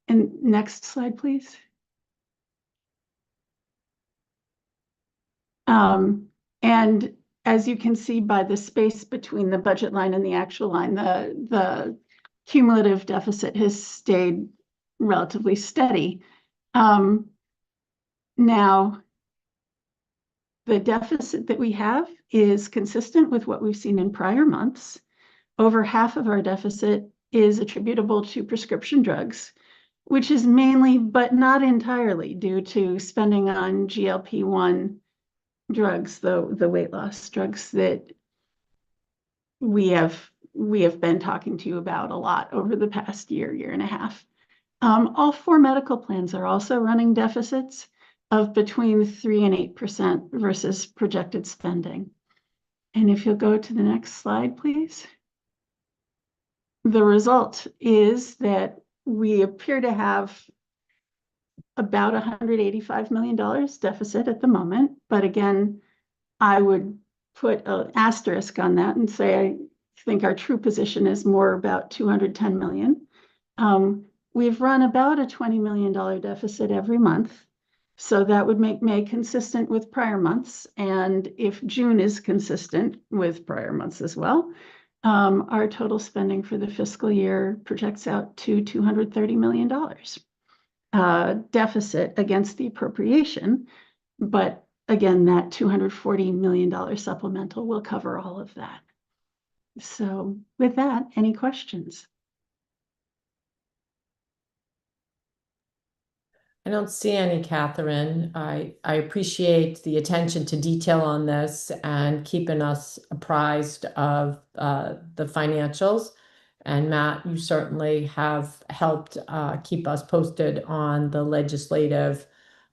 next slide, please. And as you can see by the space between the budget line and the actual line, the cumulative deficit has stayed relatively steady. Now, the deficit that we have is consistent with what we've seen in prior months. Over half of our deficit is attributable to prescription drugs, which is mainly, but not entirely, due to spending on GLP-1 drugs, the weight loss drugs that we have been talking to you about a lot over the past year and a half. All 4 medical plans are also running deficits of between 3 and 8% versus projected spending. And if you'll go to the next slide, please. The result is that we appear to have about $185 million deficit at the moment. But again, I would put an asterisk on that and say I think our true position is more about $210 million. We've run about a $20 million deficit every month. So that would make May consistent with prior months. And if June is consistent with prior months as well, our total spending for the fiscal year projects out to $230 million deficit against the appropriation. But again, that $240 million supplemental will cover all of that. So with that, any questions? I don't see any, Catherine. I appreciate the attention to detail on this and keeping us apprised of the financials. And Matt, you certainly have helped keep us posted on the legislative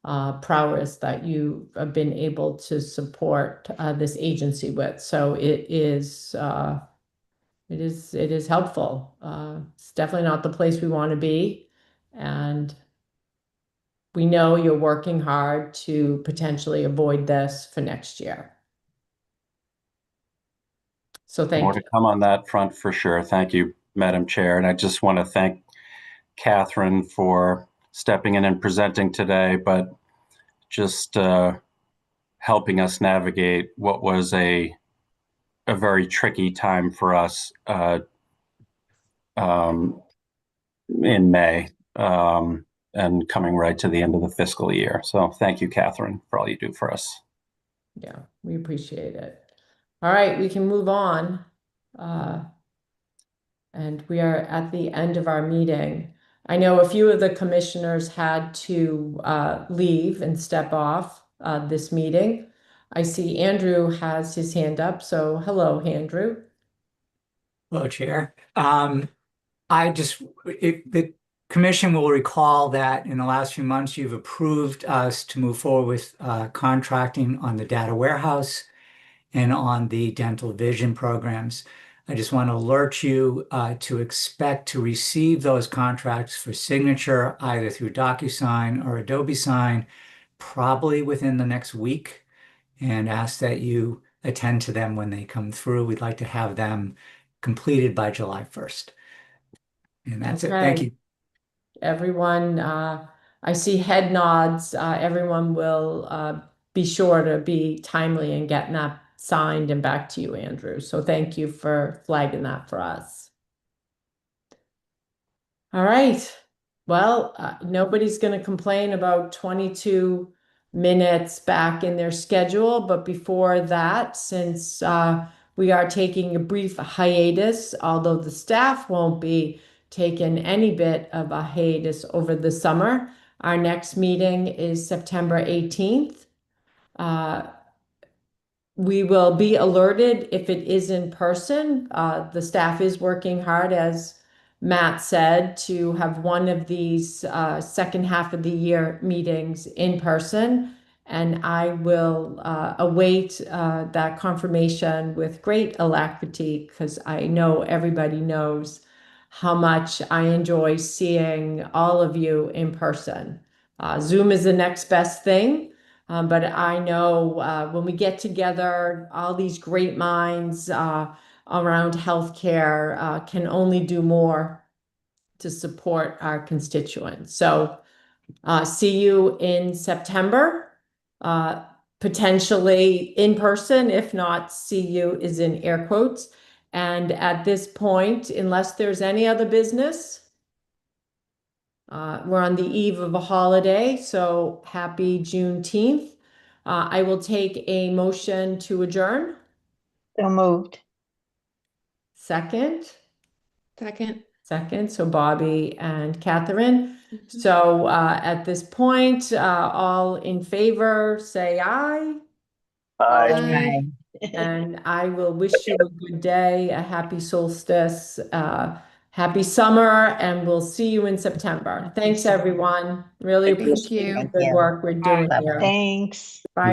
prowess that you have been able to support this agency with. So it is helpful. It's definitely not the place we want to be, and we know you're working hard to potentially avoid this for next year. So thank you. More to come on that front for sure. Thank you, Madam Chair. And I just want to thank Catherine for stepping in and presenting today, but just helping us navigate what was a very tricky time for us in May and coming right to the end of the fiscal year. So thank you, Catherine, for all you do for us. Yeah, we appreciate it. All right, we can move on. And we are at the end of our meeting. I know a few of the commissioners had to leave and step off this meeting. I see Andrew has his hand up, so hello, Andrew. Hello, Chair. The commission will recall that in the last few months, you've approved us to move forward with contracting on the data warehouse and on the dental vision programs. I just want to alert you to expect to receive those contracts for signature either through DocuSign or Adobe Sign, probably within the next week, and ask that you attend to them when they come through. We'd like to have them completed by July 1st. And that's it. Thank you. Everyone, I see head nods. Everyone will be sure to be timely in getting that signed and back to you, Andrew. So thank you for flagging that for us. All right. Well, nobody's going to complain about 22 minutes back in their schedule. But before that, since we are taking a brief hiatus, although the staff won't be taking any bit of a hiatus over the summer, our next meeting is September 18th. We will be alerted if it is in person. The staff is working hard, as Matt said, to have one of these second half of the year meetings in person. And I will await that confirmation with great alacrity, because I know everybody knows how much I enjoy seeing all of you in person. Zoom is the next best thing. But I know when we get together, all these great minds around healthcare can only do more to support our constituents. So see you in September, potentially in person. If not, see you is in air quotes. And at this point, unless there's any other business, we're on the eve of a holiday, so happy Juneteenth. I will take a motion to adjourn. So moved. Second. Second. So Bobby and Catherine. So at this point, all in favor, say aye. Aye. And I will wish you a good day, a happy solstice, happy summer, and we'll see you in September. Thanks, everyone. Really appreciate the good work we're doing here. Thanks. Bye.